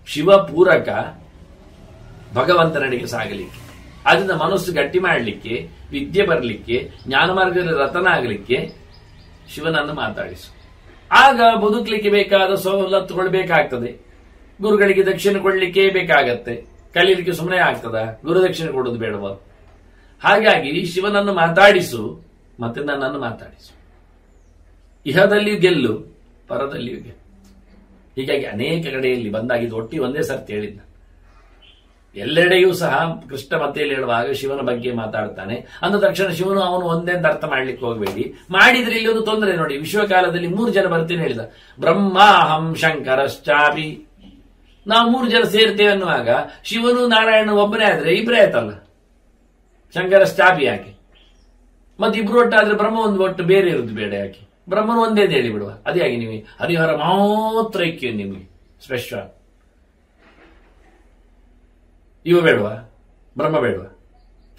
ಶಿವ ಪೂರಕ ಭಗವಂತನಡಿಗೆ ಸಾಗಲಿಕ್ಕೆ. ಅದರಿಂದ ಮನಸ್ಸು ಗಟ್ಟಿ ಮಾಡಲಿಕ್ಕೆ, ವಿದ್ಯೆ ಬರಲಿಕ್ಕೆ, ಜ್ಞಾನ ಮಾರ್ಗದಲ್ಲಿ ರತನ ಆಗಲಿಕ್ಕೆ ಶಿವನನ್ನು ಮಾತಾಡಿಸು. ಆಗ ಬದುಕಲಿಕ್ಕೆ ಬೇಕಾದ ಸವಲತ್ತುಗಳು ಬೇಕಾಗ್ತದೆ. ಗುರುಗಳಿಗೆ ದಕ್ಷಿಣೆ ಕೊಡ್ಲಿಕ್ಕೆ ಬೇಕಾಗತ್ತೆ, ಕಲೀಲಿಕ್ಕೆ ಸುಮ್ಮನೆ ಆಗ್ತದ, ಗುರು ದಕ್ಷಿಣೆ ಕೊಡೋದು ಬೇಡವ. ಹಾಗಾಗಿ ಶಿವನನ್ನು ಮಾತಾಡಿಸು, ಮತ್ತೆ ನನ್ನನ್ನು ಮಾತಾಡಿಸು. ಇಹದಲ್ಲಿಯೂ ಗೆಲ್ಲು, ಪರದಲ್ಲಿಯೂ ಗೆಲ್ಲು. ಹೀಗಾಗಿ ಅನೇಕ ಕಡೆಯಲ್ಲಿ ಬಂದಾಗಿದ್ದು ಒಟ್ಟಿ ಒಂದೇ ಸರ್ತಿ ಹೇಳಿದ್ದ. ಎಲ್ಲೆಡೆಯೂ ಸಹ ಕೃಷ್ಣ ಮತ್ತೆಯಲ್ಲಿ ಹೇಳುವಾಗ ಶಿವನ ಬಗ್ಗೆ ಮಾತಾಡ್ತಾನೆ ಅಂದ ತಕ್ಷಣ ಶಿವನು ಅವನು ಒಂದೇ ಅಂತ ಅರ್ಥ ಮಾಡ್ಲಿಕ್ಕೆ ಹೋಗಬೇಡಿ. ಮಾಡಿದ್ರೆ ಇಲ್ಲಿ ಒಂದು ತೊಂದರೆ ನೋಡಿ. ವಿಶ್ವಕಾಲದಲ್ಲಿ 3 ಜನ ಬರ್ತೀನಿ ಹೇಳಿದ, ಬ್ರಹ್ಮಾಹಂ ಶಂಕರಶ್ಚಾಪಿ. ನಾವು 3 ಜನ ಸೇರ್ತೇವೆ ಅನ್ನುವಾಗ ಶಿವನು ನಾರಾಯಣ ಒಬ್ಬನೇ ಆದ್ರೆ ಇಬ್ಬರೇ ಆಯ್ತಲ್ಲ, ಶಂಕರಶ್ಚಾಪಿ ಯಾಕೆ? ಮತ್ತೆ ಇಬ್ರು ಒಟ್ಟಾದ್ರೆ ಬ್ರಹ್ಮ ಒಂದು ಒಟ್ಟು ಬೇರೆ ಇರುದು ಬೇಡ ಯಾಕೆ? ಬ್ರಹ್ಮನು ಒಂದೇ ಹೇಳಿ ಬಿಡುವ. ಅದೇ ಆಗಿ ನೀವು ಹರಿಹರ ಮಾತ್ರ ಐಕ್ಯ ನಿಮಗೆ ಸ್ಪೆಷಲ್. ಇವ ಬೇಡವಾ? ಬ್ರಹ್ಮ ಬೇಡವಾ?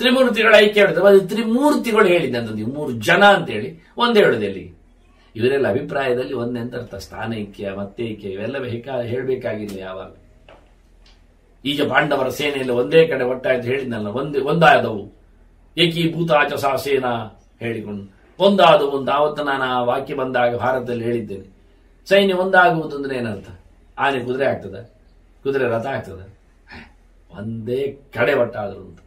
ತ್ರಿಮೂರ್ತಿಗಳ ಐಕ್ಯ ಹೇಳಿದ. ಅದು ತ್ರಿಮೂರ್ತಿಗಳು ಹೇಳಿದ್ದಂತ ನೀವು 3 ಜನ ಅಂತೇಳಿ ಒಂದೇ ಹೇಳುದು ಎಲ್ಲಿಗೆ? ಇವರೆಲ್ಲ ಅಭಿಪ್ರಾಯದಲ್ಲಿ ಒಂದೇ ಅಂತ ಅರ್ಥ. ಸ್ಥಾನೈಕ್ಯ ಮತ್ತೆ ಐಕ್ಯ ಇವೆಲ್ಲ ಹೇಳಬೇಕಾಗಿಲ್ಲ ಯಾವಾಗ. ಈಗ ಪಾಂಡವರ ಸೇನೆಯಲ್ಲಿ ಒಂದೇ ಕಡೆ ಒಟ್ಟಾಯ್ತು ಹೇಳಿದ್ನಲ್ಲ, ಒಂದಾದವು. ಏಕೀಭೂತಾಚ ಸಾ ಸೇನಾ ಹೇಳಿಕೊಂಡು ಒಂದಾದವು ಅಂತ ಆವತ್ತು ನಾನು ಆ ವಾಕ್ಯ ಬಂದಾಗ ಭಾರತದಲ್ಲಿ ಹೇಳಿದ್ದೇನೆ. ಸೈನ್ಯ ಒಂದಾಗುವುದು ಅಂದ್ರೆ ಏನರ್ಥ? ಆನೆ ಕುದುರೆ ಆಗ್ತದ? ಕುದುರೆ ರಥ ಆಗ್ತದ? ಒಂದೇ ಕಡೆ ಒಟ್ಟಾದ್ರು ಅಂತ.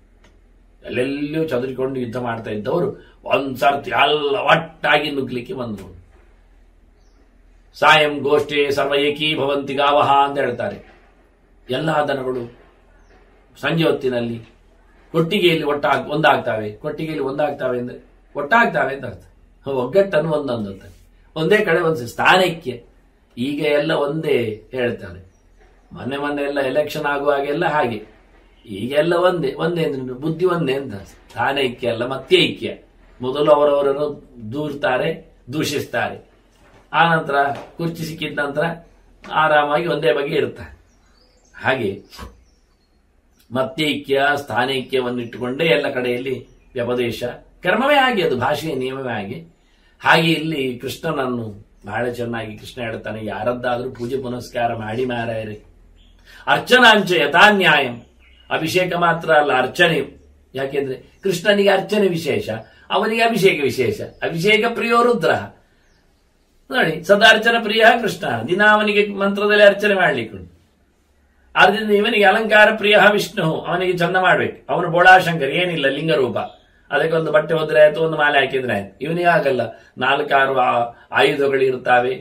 ಎಲ್ಲೆಲ್ಲೂ ಚದುರಿಕೊಂಡು ಯುದ್ಧ ಮಾಡ್ತಾ ಇದ್ದವರು ಒಂದ್ಸರ್ತಿ ಎಲ್ಲ ಒಟ್ಟಾಗಿ ನುಗ್ಲಿಕ್ಕೆ ಬಂದರು. ಸಾಯಂ ಗೋಷ್ಠೆ ಸರ್ವ ಏಕೀಭವಂತಿ ಗಾವಹ ಅಂತ ಹೇಳ್ತಾರೆ. ಎಲ್ಲಾ ದನಗಳು ಸಂಜೆ ಹೊತ್ತಿನಲ್ಲಿ ಕೊಟ್ಟಿಗೆಯಲ್ಲಿ ಒಂದಾಗ್ತಾವೆ. ಕೊಟ್ಟಿಗೆಯಲ್ಲಿ ಒಂದಾಗ್ತಾವೆ ಅಂದ್ರೆ ಒಟ್ಟಾಗ್ತಾವೆ ಅಂತ ಅರ್ಥ. ಒಗ್ಗಟ್ಟನ್ನು ಒಂದೊಂದಂತ ಒಂದೇ ಕಡೆ ಒಂದು ಸ್ಥಾನೈಕ್ಯ. ಈಗ ಎಲ್ಲ ಒಂದೇ ಹೇಳ್ತಾರೆ. ಮೊನ್ನೆ ಎಲ್ಲ ಎಲೆಕ್ಷನ್ ಆಗುವಾಗೆಲ್ಲ ಹಾಗೆ. ಈಗೆಲ್ಲ ಒಂದೇ ಅಂದ್ರೆ ಬುದ್ಧಿ ಒಂದೇ ಅಂತ. ಸ್ಥಾನೈಕ್ಯ ಅಲ್ಲ ಮತ್ತೆ ಐಕ್ಯ. ಮೊದಲು ಅವರವರನ್ನು ದೂರ್ತಾರೆ, ದೂಷಿಸ್ತಾರೆ. ಆ ನಂತರ ಕುರ್ಚಿ ಸಿಕ್ಕಿದ ನಂತರ ಆರಾಮಾಗಿ ಒಂದೇ ಬಗ್ಗೆ ಇರ್ತಾರೆ. ಹಾಗೆ ಮತ್ತೈಕ್ಯ ಸ್ಥಾನೈಕ್ಯವನ್ನಿಟ್ಟುಕೊಂಡೇ ಎಲ್ಲ ಕಡೆಯಲ್ಲಿ ವ್ಯಪದೇಶ ಕರ್ಮವೇ ಹಾಗೆ, ಅದು ಭಾಷೆಯ ನಿಯಮವೇ ಹಾಗೆ. ಹಾಗೆ ಇಲ್ಲಿ ಕೃಷ್ಣನನ್ನು ಬಹಳ ಚೆನ್ನಾಗಿ ಕೃಷ್ಣ ಹೇಳ್ತಾನೆ, ಯಾರದ್ದಾದ್ರೂ ಪೂಜೆ ಪುನಸ್ಕಾರ ಮಾಡಿ ಮಾರಾಯರೆ. ಅರ್ಚನಾಂಚ ಯಥಾನ್ಯಾಯಂ. ಅಭಿಷೇಕ ಮಾತ್ರ ಅಲ್ಲ, ಅರ್ಚನೆಯು. ಯಾಕೆಂದ್ರೆ ಕೃಷ್ಣನಿಗೆ ಅರ್ಚನೆ ವಿಶೇಷ, ಅವನಿಗೆ ಅಭಿಷೇಕ ವಿಶೇಷ. ಅಭಿಷೇಕ ಪ್ರಿಯೋ ರುದ್ರ ನೋಡಿ, ಸದಾರ್ಚನ ಪ್ರಿಯ ಕೃಷ್ಣ. ದಿನ ಅವನಿಗೆ ಮಂತ್ರದಲ್ಲಿ ಅರ್ಚನೆ ಮಾಡ್ಲಿಕ್ಕೆ. ಆದ್ರಿಂದ ಇವನಿಗೆ ಅಲಂಕಾರ ಪ್ರಿಯ ವಿಷ್ಣು. ಅವನಿಗೆ ಚಂದ ಮಾಡ್ಬೇಕು. ಅವನು ಬೋಳಾಶಂಕರ್, ಏನಿಲ್ಲ ಲಿಂಗರೂಪ. ಅದಕ್ಕೊಂದು ಬಟ್ಟೆ ಹೋದ್ರೆ ಆಯ್ತು, ಒಂದು ಮಾಲೆ ಹಾಕಿದ್ರೆ ಆಯ್ತು. ಇವನಿಗೆ ಆಗಲ್ಲ. 4-6 ಆಯುಧಗಳಿರ್ತಾವೆ.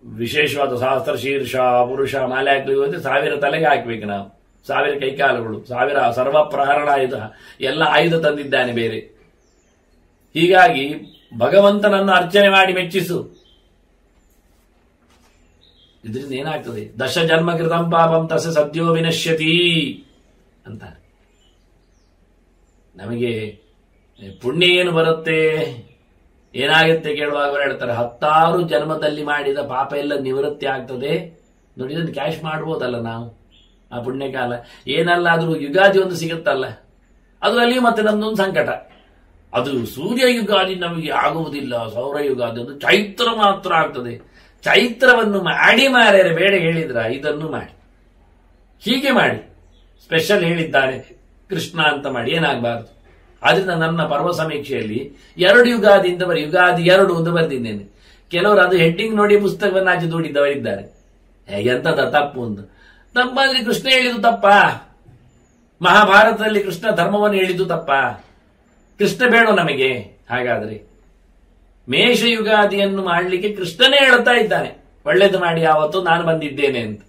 ವಿಶೇಷವಾದ ಸಹಸ್ರ ಶೀರ್ಷ ಪುರುಷ ಮಾಲೆ ಹಾಕ್ಲಿಕ್ಕೆ ಹೋದ್ರೆ 1000 ತಲೆಗೆ ಹಾಕ್ಬೇಕು ನಾವು. 1000 ಕೈಕಾಲುಗಳು, 1000 ಸರ್ವ ಪ್ರಹರಣ ಆಯುಧ, ಎಲ್ಲ ಆಯುಧ ತಂದಿದ್ದಾನೆ ಬೇರೆ. ಹೀಗಾಗಿ ಭಗವಂತನನ್ನು ಅರ್ಚನೆ ಮಾಡಿ ಮೆಚ್ಚಿಸು. ಇದರಿಂದ ಏನಾಗ್ತದೆ? 10 ಜನ್ಮ ಕೃತಂ ಪಾಪಂ ತಸ್ಯ ಸದ್ಯೋ ವಿನಶ್ಯತಿ ಅಂತಾರೆ. ನಮಗೆ ಪುಣ್ಯ ಏನು ಬರುತ್ತೆ, ಏನಾಗುತ್ತೆ ಕೇಳುವಾಗ ಹೇಳ್ತಾರೆ, 10 ಜನ್ಮದಲ್ಲಿ ಮಾಡಿದ ಪಾಪ ಎಲ್ಲ ನಿವೃತ್ತಿ ಆಗ್ತದೆ. ನೋಡಿ, ಇದನ್ನು ಕ್ಯಾಶ್ ಮಾಡ್ಬೋದಲ್ಲ ನಾವು. ಆ ಪುಣ್ಯಕಾಲ ಏನಲ್ಲಾದ್ರೂ ಯುಗಾದಿ ಒಂದು ಸಿಗುತ್ತಲ್ಲ, ಅದರಲ್ಲಿಯೂ ಮತ್ತೆ ನಮ್ದೊಂದು ಸಂಕಟ. ಅದು ಸೂರ್ಯ ಯುಗಾದಿ ನಮಗೆ ಆಗುವುದಿಲ್ಲ, ಸೌರ ಯುಗಾದಿ ಅದು ಚೈತ್ರ ಮಾತ್ರ ಆಗ್ತದೆ. ಚೈತ್ರವನ್ನು ಮಾಡಿ ಮಾರ್ಯಾರೆ, ಬೇಡ ಹೇಳಿದ್ರ ಇದನ್ನು ಮಾಡಿ, ಹೀಗೆ ಮಾಡಿ. ಸ್ಪೆಷಲ್ ಹೇಳಿದ್ದಾನೆ ಕೃಷ್ಣ ಅಂತ ಮಾಡಿ, ಏನಾಗಬಾರದು. ಆದ್ರಿಂದ ನನ್ನ ಪರ್ವ ಸಮೀಕ್ಷೆಯಲ್ಲಿ 2 ಯುಗಾದಿಯಿಂದ ಯುಗಾದಿ 2 ಅಂತ ಬರೆದಿದ್ದೇನೆ. ಕೆಲವರು ಅದು ಹೆಡ್ಡಿಂಗ್ ನೋಡಿ ಪುಸ್ತಕವನ್ನು ಆಚೆ ದೂಡಿದ್ದವರಿದ್ದಾರೆ. ಎಂತದ ತಪ್ಪು ಅಂತ. ತಪ್ಪಾದ್ರೆ ಕೃಷ್ಣ ಹೇಳಿದ್ದು ತಪ್ಪಾ? ಮಹಾಭಾರತದಲ್ಲಿ ಕೃಷ್ಣ ಧರ್ಮವನ್ನು ಹೇಳಿದ್ದು ತಪ್ಪಾ? ಕೃಷ್ಣ ಬೇಡ ನಮಗೆ. ಹಾಗಾದ್ರೆ ಮೇಷ ಯುಗಾದಿಯನ್ನು ಮಾಡಲಿಕ್ಕೆ ಕೃಷ್ಣನೇ ಹೇಳ್ತಾ ಇದ್ದಾನೆ, ಒಳ್ಳೇದು ಮಾಡಿ ಯಾವತ್ತು ನಾನು ಬಂದಿದ್ದೇನೆ ಅಂತ.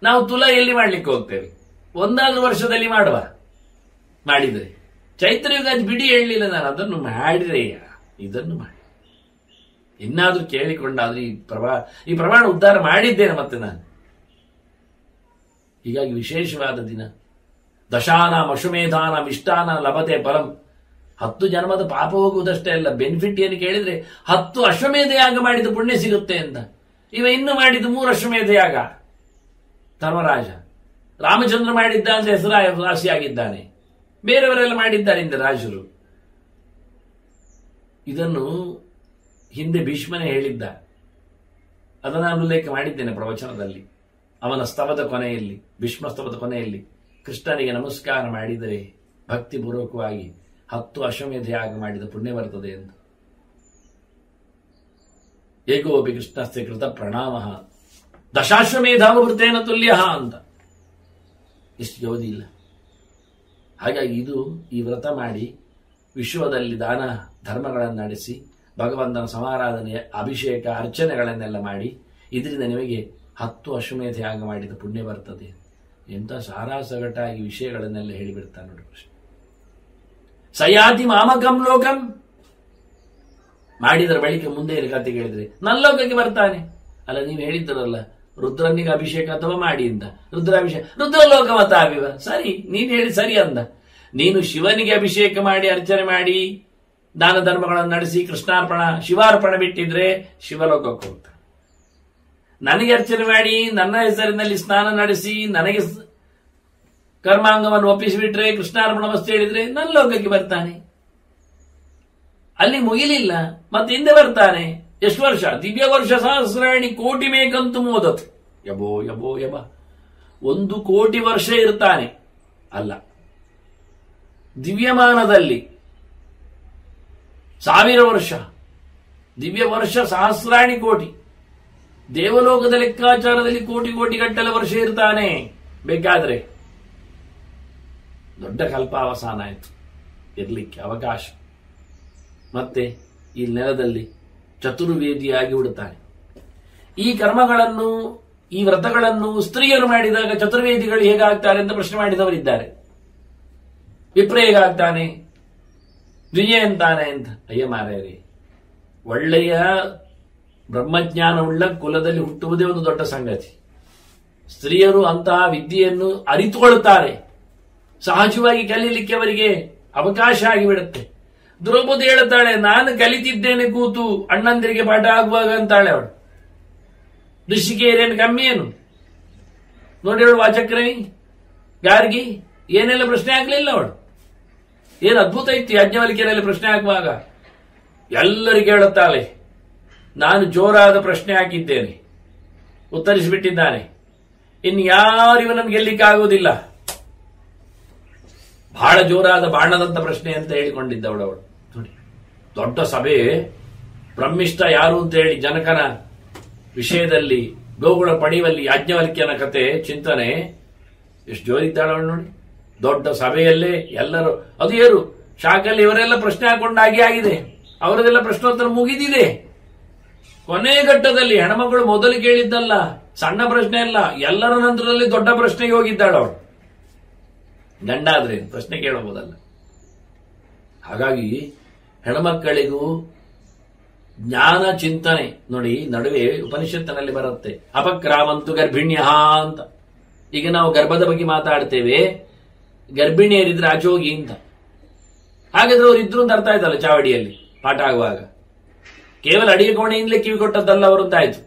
ನಾವು ತುಲಾ ಎಲ್ಲಿ ಮಾಡ್ಲಿಕ್ಕೆ ಹೋಗ್ತೇವೆ? ಒಂದಾದ್ರೂ ವರ್ಷದಲ್ಲಿ ಮಾಡುವ. ಮಾಡಿದ್ರೆ ಚೈತ್ರ ಯುಗಾದಿ ಬಿಡಿ ಹೇಳಲಿಲ್ಲ ನಾನು, ಅದನ್ನು ಮಾಡಿದ್ರೆ ಇದನ್ನು ಮಾಡಿ. ಇನ್ನಾದ್ರೂ ಕೇಳಿಕೊಂಡಾದ್ರೆ ಈ ಪ್ರಮಾಣ ಉದ್ಧಾರ ಮಾಡಿದ್ದೇನೆ ಮತ್ತೆ ನಾನು. ಹೀಗಾಗಿ ವಿಶೇಷವಾದ ದಿನ. ದಶಾನಾಂ ಅಶ್ವಮೇಧಾನಾಂ ಇಷ್ಟಾನ ಲಭತೆ ಫಲಂ. 10 ಜನ್ಮದ ಪಾಪ ಹೋಗುವುದಷ್ಟೇ ಅಲ್ಲ, ಬೆನಿಫಿಟ್ ಏನು ಕೇಳಿದ್ರೆ 10 ಅಶ್ವಮೇಧ ಯಾಗ ಮಾಡಿದ ಪುಣ್ಯ ಸಿಗುತ್ತೆ ಅಂತ. ಇವ ಇನ್ನು ಮಾಡಿದ್ದು 3 ಅಶ್ವಮೇಧ ಯಾಗ. ಧರ್ಮರಾಜ ರಾಮಚಂದ್ರ ಮಾಡಿದ್ದ ಅಂತ ಹೆಸರಾಸಿಯಾಗಿದ್ದಾನೆ. ಬೇರೆಯವರೆಲ್ಲ ಮಾಡಿದ್ದಾರೆ ಇಂದ ರಾಜರು. ಇದನ್ನು ಹಿಂದೆ ಭೀಷ್ಮನೇ ಹೇಳಿದ್ದ, ಅದನ್ನು ಉಲ್ಲೇಖ ಮಾಡಿದ್ದೇನೆ ಪ್ರವಚನದಲ್ಲಿ. ಅವನ ಸ್ತವದ ಕೊನೆಯಲ್ಲಿ, ಭೀಷ್ಮ ಸ್ತವದ ಕೊನೆಯಲ್ಲಿ ಕೃಷ್ಣನಿಗೆ ನಮಸ್ಕಾರ ಮಾಡಿದರೆ ಭಕ್ತಿಪೂರ್ವಕವಾಗಿ 10 ಅಶ್ವಮೇಧ ಯಾಗ ಮಾಡಿದ ಪುಣ್ಯ ಬರ್ತದೆ ಎಂದು. ಏಕೋಪಿ ಕೃಷ್ಣಸ್ಯ ಕೃತ ಪ್ರಣಾಮ ದಶಾಶ್ವಮೇಧಾವೃತೇನ ತುಲ್ಯ ಅಂತ. ಎಷ್ಟು ಯೋಧಿ ಇಲ್ಲ. ಹಾಗಾಗಿ ಇದು ಈ ವ್ರತ ಮಾಡಿ ವಿಶ್ವದಲ್ಲಿ ದಾನ ಧರ್ಮಗಳನ್ನು ನಡೆಸಿ ಭಗವಂತನ ಸಮಾರಾಧನೆ ಅಭಿಷೇಕ ಅರ್ಚನೆಗಳನ್ನೆಲ್ಲ ಮಾಡಿ ಇದರಿಂದ ನಿಮಗೆ 10 ಅಶ್ವಮೇಧ ಯಾಗ ಮಾಡಿದ ಪುಣ್ಯ ಬರ್ತದೆ. ಎಂತ ಸಾರಾಸಗಟಾಗಿ ವಿಷಯಗಳನ್ನೆಲ್ಲ ಹೇಳಿಬಿಡ್ತಾನೆ ನೋಡಿ ಕೃಷ್ಣ. ಸಯಾತಿ ಮಾಮಕಂ ಲೋಕಂ ಮಾಡಿದರ ಬಳಿಕ ಮುಂದೆ ಕತೆ ಕೇಳಿದ್ರೆ ನನ್ನ ಲೋಕಕ್ಕೆ ಬರ್ತಾನೆ. ಅಲ್ಲ, ನೀವು ಹೇಳಿದ್ದರಲ್ಲ ರುದ್ರನಿಗೆ ಅಭಿಷೇಕ ಅಥವಾ ಮಾಡಿ ಅಂತ, ರುದ್ರಾಭಿಷೇಕ ರುದ್ರಲೋಕ ಮತಾವಿವ. ಸರಿ, ನೀನು ಹೇಳಿ ಸರಿ ಅಂದ. ನೀನು ಶಿವನಿಗೆ ಅಭಿಷೇಕ ಮಾಡಿ ಅರ್ಚನೆ ಮಾಡಿ ದಾನ ಧರ್ಮಗಳನ್ನು ನಡೆಸಿ ಕೃಷ್ಣಾರ್ಪಣ ಶಿವಾರ್ಪಣ ಬಿಟ್ಟಿದ್ರೆ ಶಿವಲೋಕಕ್ಕೆ ಹೋಗ್ತಾನೆ. ನನಗೆ ಅರ್ಚನೆ ಮಾಡಿ ನನ್ನ ಹೆಸರಿನಲ್ಲಿ ಸ್ನಾನ ನಡೆಸಿ ನನಗೆ ಕರ್ಮಾಂಗವನ್ನು ಒಪ್ಪಿಸಿಬಿಟ್ರೆ ಕೃಷ್ಣಾರ್ಪಣ ವಸ್ತು ಹೇಳಿದ್ರೆ ನನ್ನ ಲೋಕಕ್ಕೆ ಬರ್ತಾನೆ. ಅಲ್ಲಿ ಮುಗಿಲಿಲ್ಲ, ಮತ್ತೆ ಹಿಂದೆ ಬರ್ತಾನೆ. ಎಷ್ಟು ವರ್ಷ? ದಿವ್ಯ ವರ್ಷ ಸಹಸ್ರಾಣಿ ಕೋಟಿ ಮೇಕಂತು ಮೋದತ್. ಯಬೋ ಯಬೋ ಯಬ 1 ಕೋಟಿ ವರ್ಷ ಇರ್ತಾನೆ. ಅಲ್ಲ, ದಿವ್ಯಮಾನದಲ್ಲಿ 1000 ವರ್ಷ, ದಿವ್ಯ ವರ್ಷ ಸಹಸ್ರಾಣಿ ಕೋಟಿ, ದೇವಲೋಕದ ಲೆಕ್ಕಾಚಾರದಲ್ಲಿ ಕೋಟಿ ಕೋಟಿ ಗಟ್ಟಲೆ ವರ್ಷ ಇರ್ತಾನೆ. ಬೇಕಾದ್ರೆ ದೊಡ್ಡ ಕಲ್ಪಾವಸಾನ ಆಯಿತು, ಇರ್ಲಿಕ್ಕೆ ಅವಕಾಶ. ಮತ್ತೆ ಈ ನೆಲದಲ್ಲಿ ಚತುರ್ವೇದಿಯಾಗಿ ಹುಡುತ್ತಾನೆ. ಈ ಕರ್ಮಗಳನ್ನು, ಈ ವ್ರತಗಳನ್ನು ಸ್ತ್ರೀಯರು ಮಾಡಿದಾಗ ಚತುರ್ವೇದಿಗಳು ಹೇಗಾಗ್ತಾರೆ ಅಂತ ಪ್ರಶ್ನೆ ಮಾಡಿದವರಿದ್ದಾರೆ. ವಿಪ್ರ ಹೇಗಾಗ್ತಾನೆ, ದ್ವಿಜಯ ಅಂತಾನೆ ಅಂತ. ಅಯ್ಯ ಮಾರ್ಯಾರೆ, ಒಳ್ಳೆಯ ಬ್ರಹ್ಮಜ್ಞಾನವುಳ್ಳ ಕುಲದಲ್ಲಿ ಹುಟ್ಟುವುದೇ ಒಂದು ದೊಡ್ಡ ಸಂಗತಿ. ಸ್ತ್ರೀಯರು ಅಂತಹ ವಿದ್ಯೆಯನ್ನು ಅರಿತುಕೊಳ್ಳುತ್ತಾರೆ, ಸಹಜವಾಗಿ ಕಲೀಲಿಕ್ಕೆ ಅವರಿಗೆ ಅವಕಾಶ ಆಗಿಬಿಡುತ್ತೆ. ದ್ರೌಪದಿ ಹೇಳುತ್ತಾಳೆ, ನಾನು ಕಲಿತಿದ್ದೇನೆ ಕೂತು ಅಣ್ಣಂದಿರಿಗೆ ಪಾಠ ಆಗುವಾಗ ಅಂತಾಳೆ ಅವಳು. ಋಷಿಕೇರೇನು ಕಮ್ಮಿ ಏನು ನೋಡಿ, ಅವಳು ವಾಚಕ್ರವಿ ಗಾರ್ಗಿ ಏನೆಲ್ಲ ಪ್ರಶ್ನೆ ಆಗ್ಲಿಲ್ಲ. ಅವಳು ಏನು ಅದ್ಭುತ ಇತ್ತು ಯಾಜ್ಞವಲ್ಕ್ಯರಲ್ಲಿ ಪ್ರಶ್ನೆ ಹಾಕುವಾಗ. ಎಲ್ಲರಿಗೆ ಹೇಳುತ್ತಾಳೆ, ನಾನು ಜೋರಾದ ಪ್ರಶ್ನೆ ಹಾಕಿದ್ದೇನೆ, ಉತ್ತರಿಸಿಬಿಟ್ಟಿದ್ದಾನೆ, ಇನ್ನು ಯಾರು ಇವನನ್ನು ಗೆಲ್ಲಿಕ್ಕಾಗುವುದಿಲ್ಲ. ಬಹಳ ಜೋರಾದ ಬಾಣದಂತ ಪ್ರಶ್ನೆ ಅಂತ ಹೇಳಿಕೊಂಡಿದ್ದವಳು. ನೋಡಿ, ದೊಡ್ಡ ಸಭೆ, ಬ್ರಹ್ಮಿಷ್ಠ ಯಾರು ಅಂತ ಹೇಳಿ ಜನಕನ ವಿಷಯದಲ್ಲಿ ಗೋಗುಳ ಪಡೆಯುವಲ್ಲಿ ಯಾಜ್ಞವಲ್ಕ್ಯನ ಕತೆ ಚಿಂತನೆ ಎಷ್ಟು ಜೋರಿದ್ದಾಳವಳು ನೋಡಿ. ದೊಡ್ಡ ಸಭೆಯಲ್ಲೇ ಎಲ್ಲರೂ, ಅದು ಏರು ಶಾಖಲ್ಲಿ ಇವರೆಲ್ಲ ಪ್ರಶ್ನೆ ಹಾಕೊಂಡಾಗಿ ಆಗಿದೆ, ಅವರದೆಲ್ಲ ಪ್ರಶ್ನೋತ್ತರ ಮುಗಿದಿದೆ. ಕೊನೆ ಘಟ್ಟದಲ್ಲಿ ಹೆಣ್ಮಗಳು ಮೊದಲು ಕೇಳಿದ್ದಲ್ಲ, ಸಣ್ಣ ಪ್ರಶ್ನೆ ಅಲ್ಲ, ಎಲ್ಲರ ನಂತರದಲ್ಲಿ ದೊಡ್ಡ ಪ್ರಶ್ನೆಗೆ ಹೋಗಿದ್ದಾಳವಳು. ಗಂಡಾದ್ರೆ ಪ್ರಶ್ನೆ ಕೇಳಬಹುದಲ್ಲ. ಹಾಗಾಗಿ ಹೆಣ್ಮಕ್ಕಳಿಗೂ ಜ್ಞಾನ ಚಿಂತನೆ ನೋಡಿ. ನಡುವೆ ಉಪನಿಷತ್ತಿನಲ್ಲಿ ಬರುತ್ತೆ ಅಪಕ್ರಾಮಂತು ಗರ್ಭಿಣ್ಯ ಅಂತ. ಈಗ ನಾವು ಗರ್ಭದ ಬಗ್ಗೆ ಮಾತಾಡ್ತೇವೆ, ಗರ್ಭಿಣಿಯರಿದ್ರೆ ಆಚೆ ಹೋಗಿ ಅಂತ. ಹಾಗಾದ್ರೆ ಅವ್ರು ಇದ್ರು ಅಂತ ಅರ್ಥ ಆಯ್ತಲ್ಲ. ಚಾವಡಿಯಲ್ಲಿ ಪಾಠ ಆಗುವಾಗ ಕೇವಲ ಅಡಿಗೆ ಕೋಣೆಯಿಂದಲೇ ಕಿವಿ ಕೊಟ್ಟದ್ದಲ್ಲ ಅವರು ಅಂತಾಯ್ತು.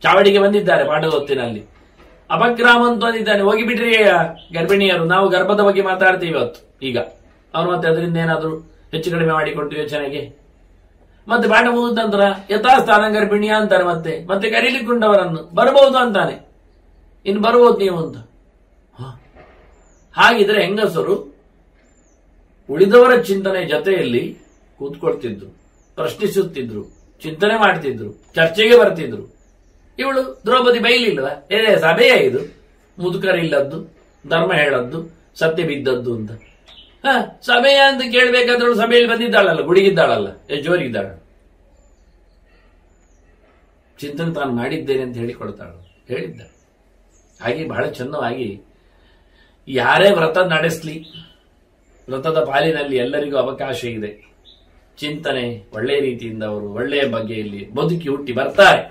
ಚಾವಡಿಗೆ ಬಂದಿದ್ದಾರೆ ಪಾಠದ ಹೊತ್ತಿನಲ್ಲಿ. ಅಪಕ್ರಾಮಂತು ಅಂದಿದ್ದಾನೆ, ಹೋಗಿಬಿಟ್ರಿ ಗರ್ಭಿಣಿಯರು. ನಾವು ಗರ್ಭದ ಬಗ್ಗೆ ಮಾತಾಡ್ತೀವಿ ಇವತ್ತು. ಈಗ ಅವ್ರು ಮತ್ತೆ ಅದರಿಂದ ಏನಾದ್ರು ಹೆಚ್ಚು ಕಡಿಮೆ ಮಾಡಿಕೊಟ್ಟು ಯೋಚನೆಗೆ ಮತ್ತೆ ಪಾಠ ಮುಗಿದ ನಂತರ ಯಥಾಸ್ಥಾನ ಗರ್ಭಿಣಿಯ ಅಂತಾರೆ. ಮತ್ತೆ ಕರೀಲಿಕ್ಕುಂಡವರನ್ನು ಬರಬಹುದು ಅಂತಾನೆ, ಇನ್ನು ಬರಬಹುದು ನೀವು ಅಂತ. ಹಾಗಿದ್ರೆ ಹೆಂಗಸರು ಉಳಿದವರ ಚಿಂತನೆ ಜೊತೆಯಲ್ಲಿ ಕೂತ್ಕೊಳ್ತಿದ್ರು, ಪ್ರಶ್ನಿಸುತ್ತಿದ್ರು, ಚಿಂತನೆ ಮಾಡ್ತಿದ್ರು, ಚರ್ಚೆಗೆ ಬರ್ತಿದ್ರು. ಇವಳು ದ್ರೌಪದಿ ಬೈಲಿಲ್ವ, ಸಭೆಯ ಇದು ಮುದುಕರಿಲ್ಲದ್ದು, ಧರ್ಮ ಹೇಳದ್ದು, ಸತ್ಯ ಬಿದ್ದದ್ದು ಅಂತ. ಸಭೆಯ ಅಂತ ಕೇಳಬೇಕಾದ್ರೆ ಸಭೆಯಲ್ಲಿ ಬಂದಿದ್ದಾಳಲ್ಲ, ಗುಡಿಗಿದ್ದಾಳಲ್ಲ, ಎಷ್ಟು ಜೋರಿಗಿದ್ದಾಳ. ಚಿಂತನೆ ತಾನು ಮಾಡಿದ್ದೇನೆ ಅಂತ ಹೇಳಿಕೊಡ್ತಾಳು, ಹೇಳಿದ್ದ. ಹಾಗೆ ಬಹಳ ಚೆನ್ನವಾಗಿ ಯಾರೇ ವ್ರತ ನಡೆಸಲಿ, ವ್ರತದ ಪಾಲಿನಲ್ಲಿ ಎಲ್ಲರಿಗೂ ಅವಕಾಶ ಇದೆ. ಚಿಂತನೆ ಒಳ್ಳೆಯ ರೀತಿಯಿಂದ ಅವರು ಒಳ್ಳೆಯ ಬಗೆಯಲ್ಲಿ ಬದುಕಿ ಹುಟ್ಟಿ ಬರ್ತಾರೆ.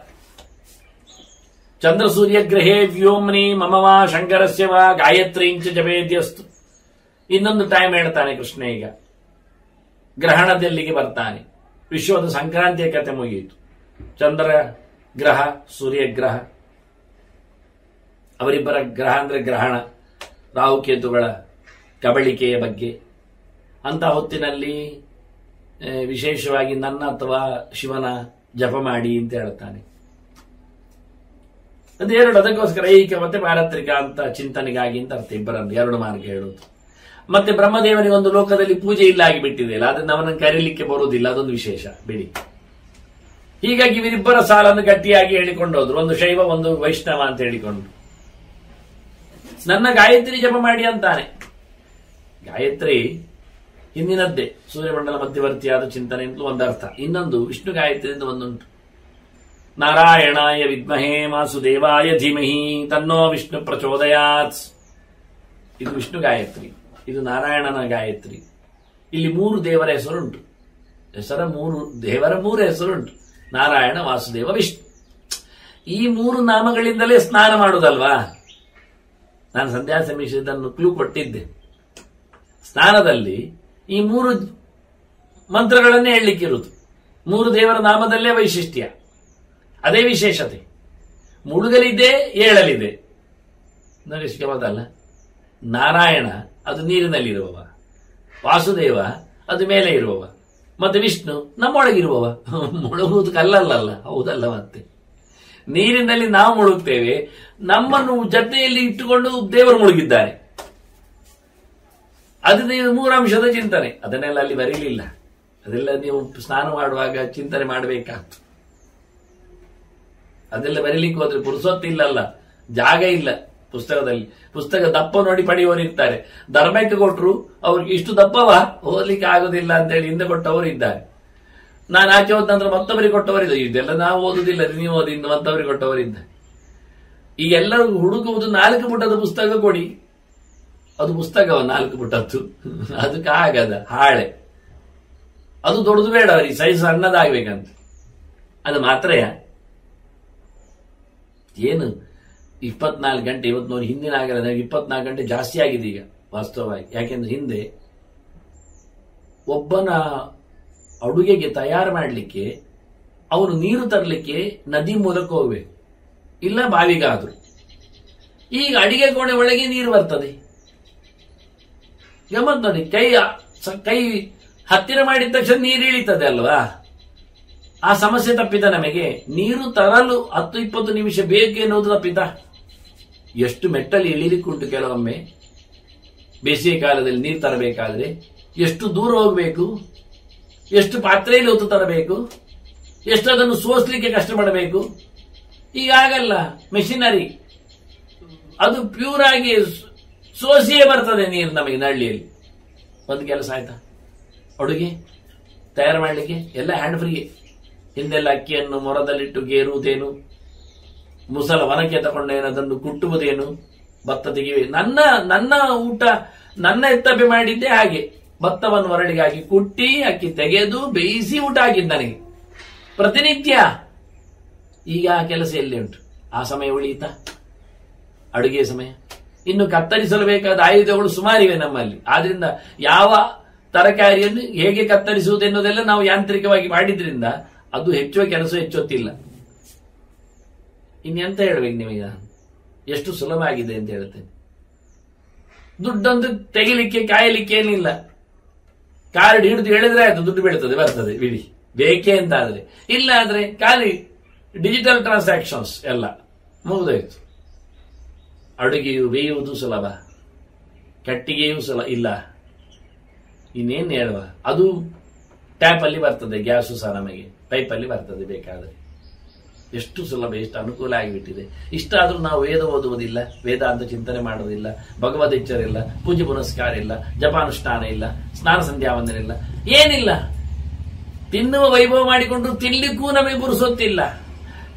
ಚಂದ್ರ ಸೂರ್ಯ ಗ್ರಹೇ ವ್ಯೋಮ್ನಿ ಮಮವಾ ಶಂಕರಸ್ಯವಾ ಗಾಯತ್ರೀಂಚ ಜಪೇದ್ಯಸ್ತು. ಇನ್ನೊಂದು ಟೈಮ್ ಹೇಳ್ತಾನೆ ಕೃಷ್ಣ. ಈಗ ಗ್ರಹಣದಲ್ಲಿಗೆ ಬರ್ತಾನೆ. ವಿಶ್ವದ ಸಂಕ್ರಾಂತಿಯ ಕತೆ ಮುಗಿಯಿತು. ಚಂದ್ರ ಗ್ರಹ, ಸೂರ್ಯಗ್ರಹ, ಅವರಿಬ್ಬರ ಗ್ರಹ ಅಂದ್ರೆ ಗ್ರಹಣ, ರಾಹುಕೇತುಗಳ ಕಬಳಿಕೆಯ ಬಗ್ಗೆ. ಅಂತ ಹೊತ್ತಿನಲ್ಲಿ ವಿಶೇಷವಾಗಿ ನನ್ನ ಅಥವಾ ಶಿವನ ಜಪ ಮಾಡಿ ಅಂತ ಹೇಳ್ತಾನೆ. ಅದೆರಡು, ಅದಕ್ಕೋಸ್ಕರ ಐಕ ಮತ್ತೆ ಪಾರತ್ರಿಕ ಅಂತ ಚಿಂತನೆಗಾಗಿ ಅಂತ ಅರ್ಥ. ಇಬ್ಬರನ್ನು ಎರಡು ಮಾರ್ಗ ಹೇಳುವುದು. ಮತ್ತೆ ಬ್ರಹ್ಮದೇವನಿಗೆ ಒಂದು ಲೋಕದಲ್ಲಿ ಪೂಜೆ ಇಲ್ಲ ಆಗಿಬಿಟ್ಟಿದೆ ಅಲ್ಲ, ಅದನ್ನು ಅವನನ್ನು ಕರೀಲಿಕ್ಕೆ ಬರುವುದಿಲ್ಲ, ಅದೊಂದು ವಿಶೇಷ ಬಿಡಿ. ಹೀಗಾಗಿ ಇವರಿಬ್ಬರ ಸಾಲನ್ನು ಗಟ್ಟಿಯಾಗಿ ಹೇಳಿಕೊಂಡು ಹೋದ್ರು, ಒಂದು ಶೈವ ಒಂದು ವೈಷ್ಣವ ಅಂತ ಹೇಳಿಕೊಂಡು. ನನ್ನ ಗಾಯತ್ರಿ ಜಪ ಮಾಡಿ ಅಂತಾನೆ. ಗಾಯತ್ರಿ ಹಿಂದಿನದ್ದೇ ಸೂರ್ಯಮಂಡಲ ಮಧ್ಯವರ್ತಿಯಾದ ಚಿಂತನೆ ಅಂತಲೂ ಒಂದು ಅರ್ಥ. ಇನ್ನೊಂದು ವಿಷ್ಣು ಗಾಯತ್ರಿ ಅಂತ ಒಂದುಂಟು. ನಾರಾಯಣಾಯ ವಿದ್ಮಹೇ ವಾಸುದೇವಾಯ ಧೀಮಹಿ ತನ್ನೋ ವಿಷ್ಣು ಪ್ರಚೋದಯಾತ್. ಇದು ವಿಷ್ಣು ಗಾಯತ್ರಿ, ಇದು ನಾರಾಯಣನ ಗಾಯತ್ರಿ. ಇಲ್ಲಿ 3 ದೇವರ ಹೆಸರುಂಟು. ದೇವರ 3 ಹೆಸರುಂಟು: ನಾರಾಯಣ, ವಾಸುದೇವ, ವಿಷ್ಣು. ಈ 3 ನಾಮಗಳಿಂದಲೇ ಸ್ನಾನ ಮಾಡುವುದಲ್ವಾ? ನಾನು ಸಂಧ್ಯಾ ಸಮೀಕ್ಷೆದನ್ನು ಕ್ಲೂ ಕೊಟ್ಟಿದ್ದೆ. ಸ್ನಾನದಲ್ಲಿ ಈ 3 ಮಂತ್ರಗಳನ್ನೇ ಹೇಳಲಿಕ್ಕಿರುವುದು. 3 ದೇವರ ನಾಮದಲ್ಲೇ ವೈಶಿಷ್ಟ್ಯ, ಅದೇ ವಿಶೇಷತೆ. ಮುಳುಗಲಿದೆ, ಏಳಲಿದೆ. ನೋಡಿ, ಗಮದಲ್ಲ. ನಾರಾಯಣ ಅದು ನೀರಿನಲ್ಲಿರುವವ, ವಾಸುದೇವ ಅದು ಮೇಲೆ ಇರುವವ, ಮತ್ತೆ ವಿಷ್ಣು ನಮ್ಮೊಳಗಿರುವವ. ಮುಳುಗುವುದು ಕಲ್ಲಲ್ಲ, ಹೌದಲ್ಲ? ಮತ್ತೆ ನೀರಿನಲ್ಲಿ ನಾವು ಮುಳುಗ್ತೇವೆ, ನಮ್ಮನ್ನು ಜೊತೆಯಲ್ಲಿ ಇಟ್ಟುಕೊಂಡು ದೇವರು ಮುಳುಗಿದ್ದಾರೆ. ಅದು 3 ಅಂಶದ ಚಿಂತನೆ. ಅದನ್ನೆಲ್ಲ ಅಲ್ಲಿ ಬರೀಲಿಲ್ಲ. ಅದೆಲ್ಲ ನೀವು ಸ್ನಾನ ಮಾಡುವಾಗ ಚಿಂತನೆ ಮಾಡಬೇಕಾಗ್ತದೆ. ಅದೆಲ್ಲ ಬರೀಲಿಕ್ಕೆ ಹೋದ್ರೆ ಪುರುಸೊತ್ತಿಲ್ಲಲ್ಲ, ಜಾಗ ಇಲ್ಲ ಪುಸ್ತಕದಲ್ಲಿ. ಪುಸ್ತಕ ದಪ್ಪ ನೋಡಿ ಪಡೆಯುವವರು ಇರ್ತಾರೆ. ಧರ್ಮಕ್ಕೆ ಕೊಟ್ಟರು ಅವ್ರಿಗೆ ಇಷ್ಟು ದಪ್ಪವ, ಓದಲಿಕ್ಕೆ ಆಗೋದಿಲ್ಲ ಅಂತೇಳಿ ಹಿಂದೆ ಕೊಟ್ಟವರು ಇದ್ದಾರೆ. ನಾನು ಆಚೆ ಹೋದ ನಂತರ ಮತ್ತೊಬ್ಬರಿಗೆ ಕೊಟ್ಟವರಿದ್ದ. ಇದೆಲ್ಲ ನಾವು ಓದುದಿಲ್ಲ, ನೀವು ಓದಿ ಮತ್ತೊಬ್ಬರಿಗೆ ಕೊಟ್ಟವರಿದ್ದ. ಈಗೆಲ್ಲರೂ ಹುಡುಕುವುದು 4 ಪುಟದ ಪುಸ್ತಕ ಕೊಡಿ. ಅದು ಪುಸ್ತಕವ 4 ಪುಟದ್ದು, ಅದಕ್ಕೆ ಆಗದ ಹಾಳೆ. ಅದು ದೊಡ್ಡದು ಬೇಡ, ಅವರಿಗೆ ಸೈಜ್ ಸಣ್ಣದಾಗಬೇಕಂತ. ಅದು ಮಾತ್ರ ಏನು 24 ಗಂಟೆ ಇವತ್ತು ನೋಡಿ. ಹಿಂದಿನ ಆಗಲ್ಲ, 24 ಗಂಟೆ ಜಾಸ್ತಿ ಆಗಿದೆ ಈಗ ವಾಸ್ತವವಾಗಿ. ಯಾಕೆಂದ್ರೆ ಹಿಂದೆ ಒಬ್ಬನ ಅಡುಗೆಗೆ ತಯಾರು ಮಾಡಲಿಕ್ಕೆ ಅವನು ನೀರು ತರಲಿಕ್ಕೆ ನದಿ ಮೂಲಕ ಹೋಗ್ಬೇಕು, ಇಲ್ಲ ಬಾವಿಗಾದ್ರು. ಈಗ ಅಡಿಗೆ ಕೋಣೆ ಒಳಗೆ ನೀರು ಬರ್ತದೆ. ಗಮ್ಮತ್ ನೋಡಿ. ಕೈ ಹತ್ತಿರ ಮಾಡಿದ ತಕ್ಷಣ ನೀರು ಇಳಿತದೆ ಅಲ್ವಾ? ಆ ಸಮಸ್ಯೆ ತಪ್ಪಿದ. ನಮಗೆ ನೀರು ತರಲು 10-20 ನಿಮಿಷ ಬೇಕು ಎನ್ನುವುದು ತಪ್ಪಿತ. ಎಷ್ಟು ಮೆಟ್ಟಲ್ಲಿ ಇಳಿಲಿಕ್ಕುಂಟು. ಕೆಲವೊಮ್ಮೆ ಬೇಸಿಗೆ ಕಾಲದಲ್ಲಿ ನೀರು ತರಬೇಕಾದ್ರೆ ಎಷ್ಟು ದೂರ ಹೋಗಬೇಕು, ಎಷ್ಟು ಪಾತ್ರೆಯಲ್ಲಿ ಹೊತ್ತು ತರಬೇಕು, ಎಷ್ಟು ಅದನ್ನು ಸೋಸಲಿಕ್ಕೆ ಕಷ್ಟಪಡಬೇಕು. ಈಗ ಆಗಲ್ಲ, ಮೆಷಿನರಿ ಅದು ಪ್ಯೂರ್ ಆಗಿ ಸೋಸಿಯೇ ಬರ್ತದೆ ನೀರು ನಮಗೆ ನಳ್ಳಿಯಲ್ಲಿ. ಒಂದು ಕೆಲಸ ಆಯ್ತಾ? ಅಡುಗೆ ತಯಾರು ಮಾಡಲಿಕ್ಕೆ ಎಲ್ಲ ಹ್ಯಾಂಡ್ ಫ್ರೀಗೆ. ಹಿಂದೆಲ್ಲ ಅಕ್ಕಿಯನ್ನು ಮೊರದಲ್ಲಿಟ್ಟು ಗೇರುವುದೇನು, ಮುಸಲ ಒನಕೆ ತಗೊಂಡೇನು, ಅದನ್ನು ಕುಟ್ಟುವುದೇನು, ಭತ್ತ ತೆಗೆಯುವೆ. ನನ್ನ ಊಟ, ನನ್ನ ಎತ್ತಪ್ಪೆ ಮಾಡಿದ್ದೆ ಹಾಗೆ. ಭತ್ತವನ್ನು ಹೊರಳಿಗೆ ಹಾಕಿ ಕುಟ್ಟಿ ಅಕ್ಕಿ ತೆಗೆದು ಬೇಯಿಸಿ ಊಟ ಆಗಿದ್ದು ನನಗೆ ಪ್ರತಿನಿತ್ಯ. ಈಗ ಆ ಕೆಲಸ ಎಲ್ಲಿ ಉಂಟು? ಆ ಸಮಯ ಉಳಿಯಿತ? ಅಡುಗೆ ಸಮಯ. ಇನ್ನು ಕತ್ತರಿಸಲು ಬೇಕಾದ ಆಯುಧಗಳು ಸುಮಾರಿವೆ ನಮ್ಮಲ್ಲಿ. ಆದ್ರಿಂದ ಯಾವ ತರಕಾರಿಯನ್ನು ಹೇಗೆ ಕತ್ತರಿಸುವುದೆನ್ನುವುದೆಲ್ಲ ನಾವು ಯಾಂತ್ರಿಕವಾಗಿ ಮಾಡಿದ್ರಿಂದ ಅದು ಹೆಚ್ಚುವ ಕೆಲಸ ಹೆಚ್ಚೊತ್ತಿಲ್ಲ. ಇನ್ನೆಂತ ಹೇಳ್ಬೇಕು ನಿಮಗೆ? ಎಷ್ಟು ಸುಲಭ ಆಗಿದೆ ಅಂತ ಹೇಳ್ತೇನೆ. ದುಡ್ಡೊಂದು ತೆಗಿಲಿಕ್ಕೆ ಕಾಯಲಿಕ್ಕೆ ಏನಿಲ್ಲ. ಕಾರ್ಡ್ ಹಿಡಿದು ಹೇಳಿದ್ರೆ ಆಯ್ತು, ದುಡ್ಡು ಬೀಳ್ತದೆ, ಬರ್ತದೆ ಬಿಡಿ. ಬೇಕೇ ಅಂತ ಆದ್ರೆ. ಇಲ್ಲ ಆದ್ರೆ ಖಾಲಿ ಡಿಜಿಟಲ್ ಟ್ರಾನ್ಸಾಕ್ಷನ್ಸ್ ಎಲ್ಲ ಮುಗಿದೋಯ್ತು. ಅಡುಗೆಯು ಬೇಯುವುದು ಸುಲಭ, ಕಟ್ಟಿಗೆಯೂ ಇಲ್ಲ. ಇನ್ನೇನು ಹೇಳುವ? ಅದು ಟ್ಯಾಪ್ ಅಲ್ಲಿ ಬರ್ತದೆ, ಗ್ಯಾಸು ಸಹ ನಮಗೆ ಪೈಪಲ್ಲಿ ಬರ್ತದೆ ಬೇಕಾದ್ರೆ. ಎಷ್ಟು ಸುಲಭ, ಎಷ್ಟು ಅನುಕೂಲ ಆಗಿಬಿಟ್ಟಿದೆ. ಇಷ್ಟಾದ್ರೂ ನಾವು ವೇದ ಓದುವುದಿಲ್ಲ, ವೇದಾಂತ ಚಿಂತನೆ ಮಾಡುವುದಿಲ್ಲ, ಭಗವದ್ ಎಚ್ಚರ ಇಲ್ಲ, ಪೂಜೆ ಪುನಸ್ಕಾರ ಇಲ್ಲ, ಜಪಾನುಷ್ಠಾನ ಇಲ್ಲ, ಸ್ನಾನ ಸಂಧ್ಯಾ ವಂದನೆ ಇಲ್ಲ, ಏನಿಲ್ಲ. ತಿನ್ನುವ ವೈಭವ ಮಾಡಿಕೊಂಡು ತಿನ್ಲಿಕ್ಕೂ ನಮಗೆ ಪುರುಸೊತ್ತಿಲ್ಲ.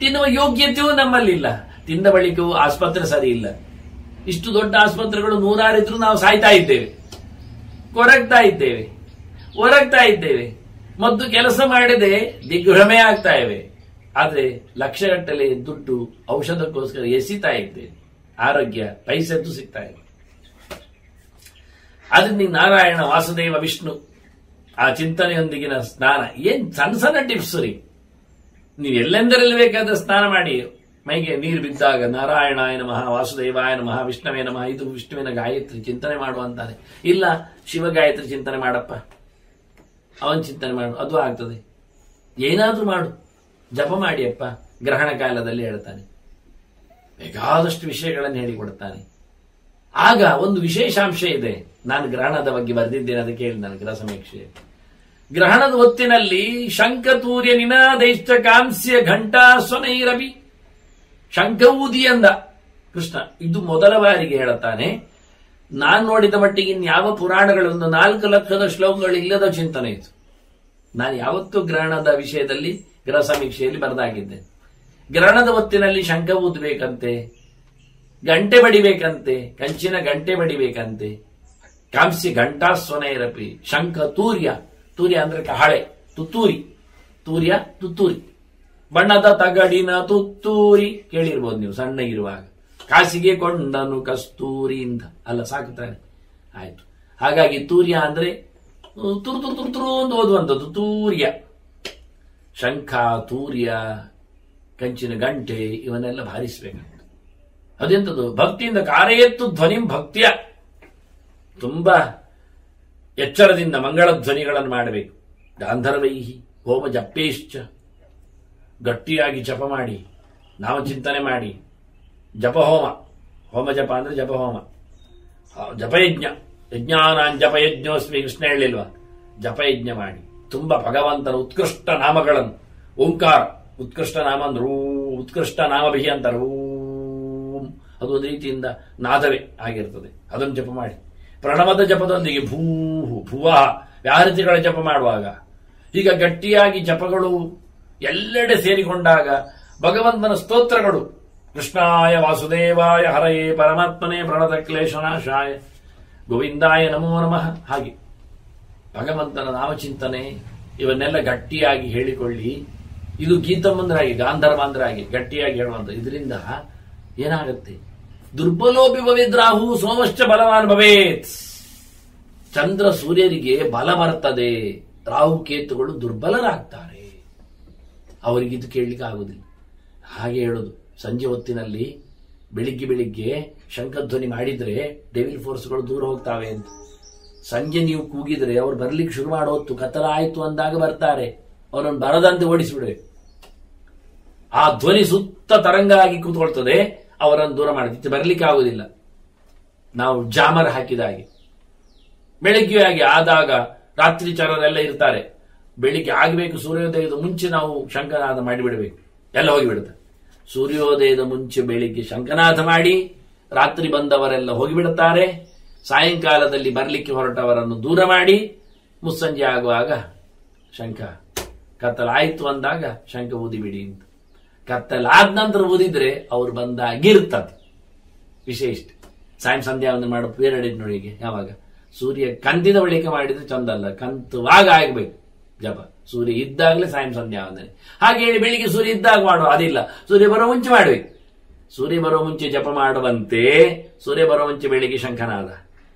ತಿನ್ನುವ ಯೋಗ್ಯತೆಯೂ ನಮ್ಮಲ್ಲಿಲ್ಲ. ತಿಂದ ಬಳಿಕವೂ ಆಸ್ಪತ್ರೆ ಸರಿ ಇಲ್ಲ. ಇಷ್ಟು ದೊಡ್ಡ ಆಸ್ಪತ್ರೆಗಳು 100 ಇದ್ರೂ ನಾವು ಸಾಯ್ತಾ ಇದ್ದೇವೆ, ಕೊರಗ್ತಾ ಇದ್ದೇವೆ. ಮತ್ತು ಕೆಲಸ ಮಾಡದೆ ದಿಗ್ಭ್ರಮೆ ಆಗ್ತಾ ಇವೆ. ಆದ್ರೆ ಲಕ್ಷಗಟ್ಟಲೆ ದುಡ್ಡು ಔಷಧಕ್ಕೋಸ್ಕರ ಎಸಿತಾ ಇದ್ದೇವೆ. ಆರೋಗ್ಯ ಪೈಸೆದ್ದು ಸಿಗ್ತಾ ಇದೆ. ಆದ್ರಿಂದ ನಾರಾಯಣ, ವಾಸುದೇವ, ವಿಷ್ಣು ಆ ಚಿಂತನೆಯೊಂದಿಗಿನ ಸ್ನಾನ ಏನ್ ಸಣ್ಣ ಸಣ್ಣ ಟಿಪ್ಸ್ ರೀ. ನೀವು ಎಲ್ಲೆಂದರಲ್ಲಿ ಬೇಕಾದ್ರೆ ಸ್ನಾನ ಮಾಡಿ. ಮೈಗೆ ನೀರು ಬಿದ್ದಾಗ ನಾರಾಯಣಾಯ ನಮಃ, ವಾಸುದೇವಾಯ ನಮಃ, ವಿಷ್ಣುವೇ ನಮಃ, ಇದು ವಿಷ್ಣುವಿನ ಗಾಯತ್ರಿ ಚಿಂತನೆ ಮಾಡುವಂತಾನೆ. ಇಲ್ಲ ಶಿವ ಗಾಯತ್ರಿ ಚಿಂತನೆ ಮಾಡಪ್ಪ, ಅವನ್ ಚಿಂತನೆ ಮಾಡು, ಅದು ಆಗ್ತದೆ. ಏನಾದ್ರೂ ಮಾಡು, ಜಪ ಮಾಡಿಯಪ್ಪ. ಗ್ರಹಣ ಕಾಲದಲ್ಲಿ ಹೇಳ್ತಾನೆ, ಬೇಕಾದಷ್ಟು ವಿಷಯಗಳನ್ನು ಹೇಳಿಕೊಡ್ತಾನೆ. ಆಗ ಒಂದು ವಿಶೇಷಾಂಶ ಇದೆ. ನಾನು ಗ್ರಹಣದ ಬಗ್ಗೆ ಬರೆದಿದ್ದೇನೆ, ಅದಕ್ಕೆ ಹೇಳಿ ನಾನು ಗ್ರಹ ಸಮೀಕ್ಷೆ. ಗ್ರಹಣದ ಹೊತ್ತಿನಲ್ಲಿ ಶಂಖತೂರ್ಯ ನಿನಾದೈಶ್ಚ ಕಾಂಸ್ಯ ಘಂಟಾ ಸ್ವನೈರವಿ. ಶಂಖ ಊದಿ ಅಂದ ಕೃಷ್ಣ. ಇದು ಮೊದಲ ಬಾರಿಗೆ ಹೇಳುತ್ತಾನೆ. ನಾನು ನೋಡಿದ ಮಟ್ಟಿಗೆ ಇನ್ಯಾವ ಪುರಾಣಗಳೊಂದು 4 ಲಕ್ಷದ ಶ್ಲೋಕಗಳು ಇಲ್ಲದ ಚಿಂತನೆ ಇತ್ತು. ನಾನು ಯಾವತ್ತೂ ಗ್ರಹಣದ ವಿಷಯದಲ್ಲಿ ಗ್ರಹ ಸಮೀಕ್ಷೆಯಲ್ಲಿ ಬರೆದಾಗಿದ್ದೆ. ಗ್ರಹಣದ ಹೊತ್ತಿನಲ್ಲಿ ಶಂಖ ಊದಬೇಕಂತೆ. ಗಂಟೆ ಬಡಿಬೇಕಂತೆ, ಕಂಚಿನ ಗಂಟೆ ಬಡಿಬೇಕಂತೆ. ಕಾಂಸ್ಯ ಘಂಟಾಸ್ವನೈರಪಿ ಶಂಖ ತೂರ್ಯ, ತೂರ್ಯ ಅಂದ್ರೆ ಕಹಳೆ, ತುತ್ತೂರಿ, ತೂರ್ಯ ತುತ್ತೂರಿ, ಬಣ್ಣದ ತಗಡಿನ ತುತ್ತೂರಿ ಕೇಳಿರ್ಬೋದು ನೀವು ಸಣ್ಣಗಿರುವಾಗ. ಕಾಸಿಗೆ ಕೊಂಡನು ಕಸ್ತೂರಿ ಅಂತ ಅಲ್ಲ, ಸಾಕುತ್ತಾನೆ ಆಯ್ತು. ಹಾಗಾಗಿ ತೂರ್ಯ ಅಂದ್ರೆ ತುರು ತುರು ತುರು ತುರು ಅಂತ ಓದುವಂಥದ್ದು ತೂರ್ಯ. ಶಂಖ, ತೂರ್ಯ, ಕಂಚಿನ ಗಂಟೆ ಇವನ್ನೆಲ್ಲ ಬಾರಿಸಬೇಕಂತ. ಅದೆಂಥದ್ದು? ಭಕ್ತಿಯಿಂದ ಕಾರೆಯತ್ತು ಧ್ವನಿಂ ಭಕ್ತಿಯ, ತುಂಬಾ ಎಚ್ಚರದಿಂದ ಮಂಗಳ ಧ್ವನಿಗಳನ್ನು ಮಾಡಬೇಕು. ಗಾಂಧರ್ವೈಹಿ ಹೋಮ ಜಪೇಶ್ಚ, ಗಟ್ಟಿಯಾಗಿ ಜಪ ಮಾಡಿ, ನಾಮಚಿಂತನೆ ಮಾಡಿ, ಜಪಹೋಮ, ಹೋಮ ಜಪ ಅಂದ್ರೆ ಜಪಹೋಮ, ಜಪಯಜ್ಞ, ಯಜ್ಞಾನಾನ್ ಜಪಯಜ್ಞೋಸ್ಮಿ ಕೃಷ್ಣ ಹೇಳಿಲ್ವಾ? ಜಪಯಜ್ಞ ಮಾಡಿ ತುಂಬಾ ಭಗವಂತನ ಉತ್ಕೃಷ್ಟ ನಾಮಗಳನ್ನು, ಓಂಕಾರ ಉತ್ಕೃಷ್ಟ ನಾಮ ಅಂದ್ರೆ ಉತ್ಕೃಷ್ಟ ನಾಮಭಿಹಿ ಅಂತಾರೆ, ಓಂ ಅದು ಒಂದು ರೀತಿಯಿಂದ ನಾದವೇ ಆಗಿರ್ತದೆ, ಅದನ್ನು ಜಪ ಮಾಡಿ. ಪ್ರಣವದ ಜಪದೊಂದಿಗೆ ಭೂಹು ಭುವಃ ವ್ಯಾಹೃತಿಗಳ ಜಪ ಮಾಡುವಾಗ, ಈಗ ಗಟ್ಟಿಯಾಗಿ ಜಪಗಳು ಎಲ್ಲೆಡೆ ಸೇರಿಕೊಂಡಾಗ ಭಗವಂತನ ಸ್ತೋತ್ರಗಳು, ಕೃಷ್ಣಾಯ ವಾಸುದೇವಾಯ ಹರಯೇ ಪರಮಾತ್ಮನೇ ಪ್ರಣತ ಕ್ಲೇಶನಾಶಾಯ ಗೋವಿಂದಾಯ ನಮೋ ನಮಃ, ಹಾಗೆ ಭಗವಂತನ ನಾಮಚಿಂತನೆ ಇವನ್ನೆಲ್ಲ ಗಟ್ಟಿಯಾಗಿ ಹೇಳಿಕೊಳ್ಳಿ. ಇದು ಗೀತಮಂದ್ರಾಗಿ, ಗಾಂಧರ್ವಾಂದ್ರಾಗಿ ಗಟ್ಟಿಯಾಗಿ ಹೇಳುವಂತ. ಇದರಿಂದ ಏನಾಗುತ್ತೆ? ದುರ್ಬಲೋಪಿ ಭವೇದ್ ರಾಹು ಸೋಮಶ್ಚ ಬಲವಾನ್ ಭವೇತ್. ಚಂದ್ರ ಸೂರ್ಯರಿಗೆ ಬಲ ಬರ್ತದೆ, ರಾಹು ಕೇತುಗಳು ದುರ್ಬಲರಾಗ್ತಾರೆ, ಅವರಿಗಿದು ಕೇಳಲಿಕ್ಕೆ ಆಗುದಿಲ್ಲ. ಹಾಗೆ ಹೇಳುದು ಸಂಜೆ ಹೊತ್ತಿನಲ್ಲಿ ಬೆಳಿಗ್ಗೆ ಶಂಖಧ್ವನಿ ಮಾಡಿದ್ರೆ ಡೆವಿಲ್ ಫೋರ್ಸ್ಗಳು ದೂರ ಹೋಗ್ತಾವೆ ಅಂತ. ಸಂಜೆ ನೀವು ಕೂಗಿದ್ರೆ ಅವ್ರು ಬರ್ಲಿಕ್ಕೆ ಶುರು ಮಾಡೋ ಹೊತ್ತು ಕತ್ತಲ ಆಯ್ತು ಅಂದಾಗ ಬರ್ತಾರೆ, ಅವರನ್ನು ಬರದಂತೆ ಓಡಿಸಿಬಿಡ್ಬೇಕು. ಆ ಧ್ವನಿ ಸುತ್ತ ತರಂಗ ಆಗಿ ಕೂತ್ಕೊಳ್ತದೆ, ಅವರನ್ನು ದೂರ ಮಾಡಿದ್ರೆ ಬರ್ಲಿಕ್ಕೆ ಆಗುದಿಲ್ಲ. ನಾವು ಜಾಮರ್ ಹಾಕಿದ ಹಾಗೆ ಬೆಳಿಗ್ಗೆ ಆಗಿ ಆದಾಗ ರಾತ್ರಿ ಚರರೆಲ್ಲ ಇರ್ತಾರೆ, ಬೆಳಿಗ್ಗೆ ಆಗಬೇಕು ಸೂರ್ಯೋದಯದ ಮುಂಚೆ ನಾವು ಶಂಖನಾದ ಮಾಡಿಬಿಡಬೇಕು, ಎಲ್ಲ ಹೋಗಿಬಿಡುತ್ತೆ. ಸೂರ್ಯೋದಯದ ಮುಂಚೆ ಬೆಳಿಗ್ಗೆ ಶಂಖನಾದ ಮಾಡಿ ರಾತ್ರಿ ಬಂದವರೆಲ್ಲ ಹೋಗಿಬಿಡುತ್ತಾರೆ. ಸಾಯಂಕಾಲದಲ್ಲಿ ಬರಲಿಕ್ಕೆ ಹೊರಟವರನ್ನು ದೂರ ಮಾಡಿ ಮುಸ್ಸಂಜೆ ಆಗುವಾಗ ಶಂಖ ಕತ್ತಲಾಯ್ತು ಅಂದಾಗ ಶಂಖ ಊದಿಬಿಡಿ ಅಂತ. ಕತ್ತಲಾದ ನಂತರ ಊದಿದ್ರೆ ಅವ್ರು ಬಂದಾಗಿರ್ತದೆ. ವಿಷಯ ಇಷ್ಟ. ಸಾಯಂ ಸಂಧ್ಯಾ ಒಂದು ಮಾಡೋ ಪೀರಿಯಡ್ ನೋಡಿ, ಯಾವಾಗ ಸೂರ್ಯ ಕಂತಿದ ಬಳಿಕ ಮಾಡಿದ್ರೆ ಚಂದ ಅಲ್ಲ, ಕಂತುವಾಗ ಆಗ್ಬೇಕು ಜಪ. ಸೂರ್ಯ ಇದ್ದಾಗಲೇ ಸಾಯಂ ಸಂಧ್ಯಾ ವಂದನೆ. ಹಾಗೆ ಹೇಳಿ ಬೆಳಿಗ್ಗೆ ಸೂರ್ಯ ಇದ್ದಾಗ ಮಾಡುವ, ಅದಿಲ್ಲ, ಸೂರ್ಯ ಬರೋ ಮುಂಚೆ ಮಾಡ್ಬೇಕು. ಸೂರ್ಯ ಬರೋ ಮುಂಚೆ ಜಪ ಮಾಡುವಂತೆ ಸೂರ್ಯ ಬರೋ ಮುಂಚೆ ಬೆಳಿಗ್ಗೆ ಶಂಖನಾದ,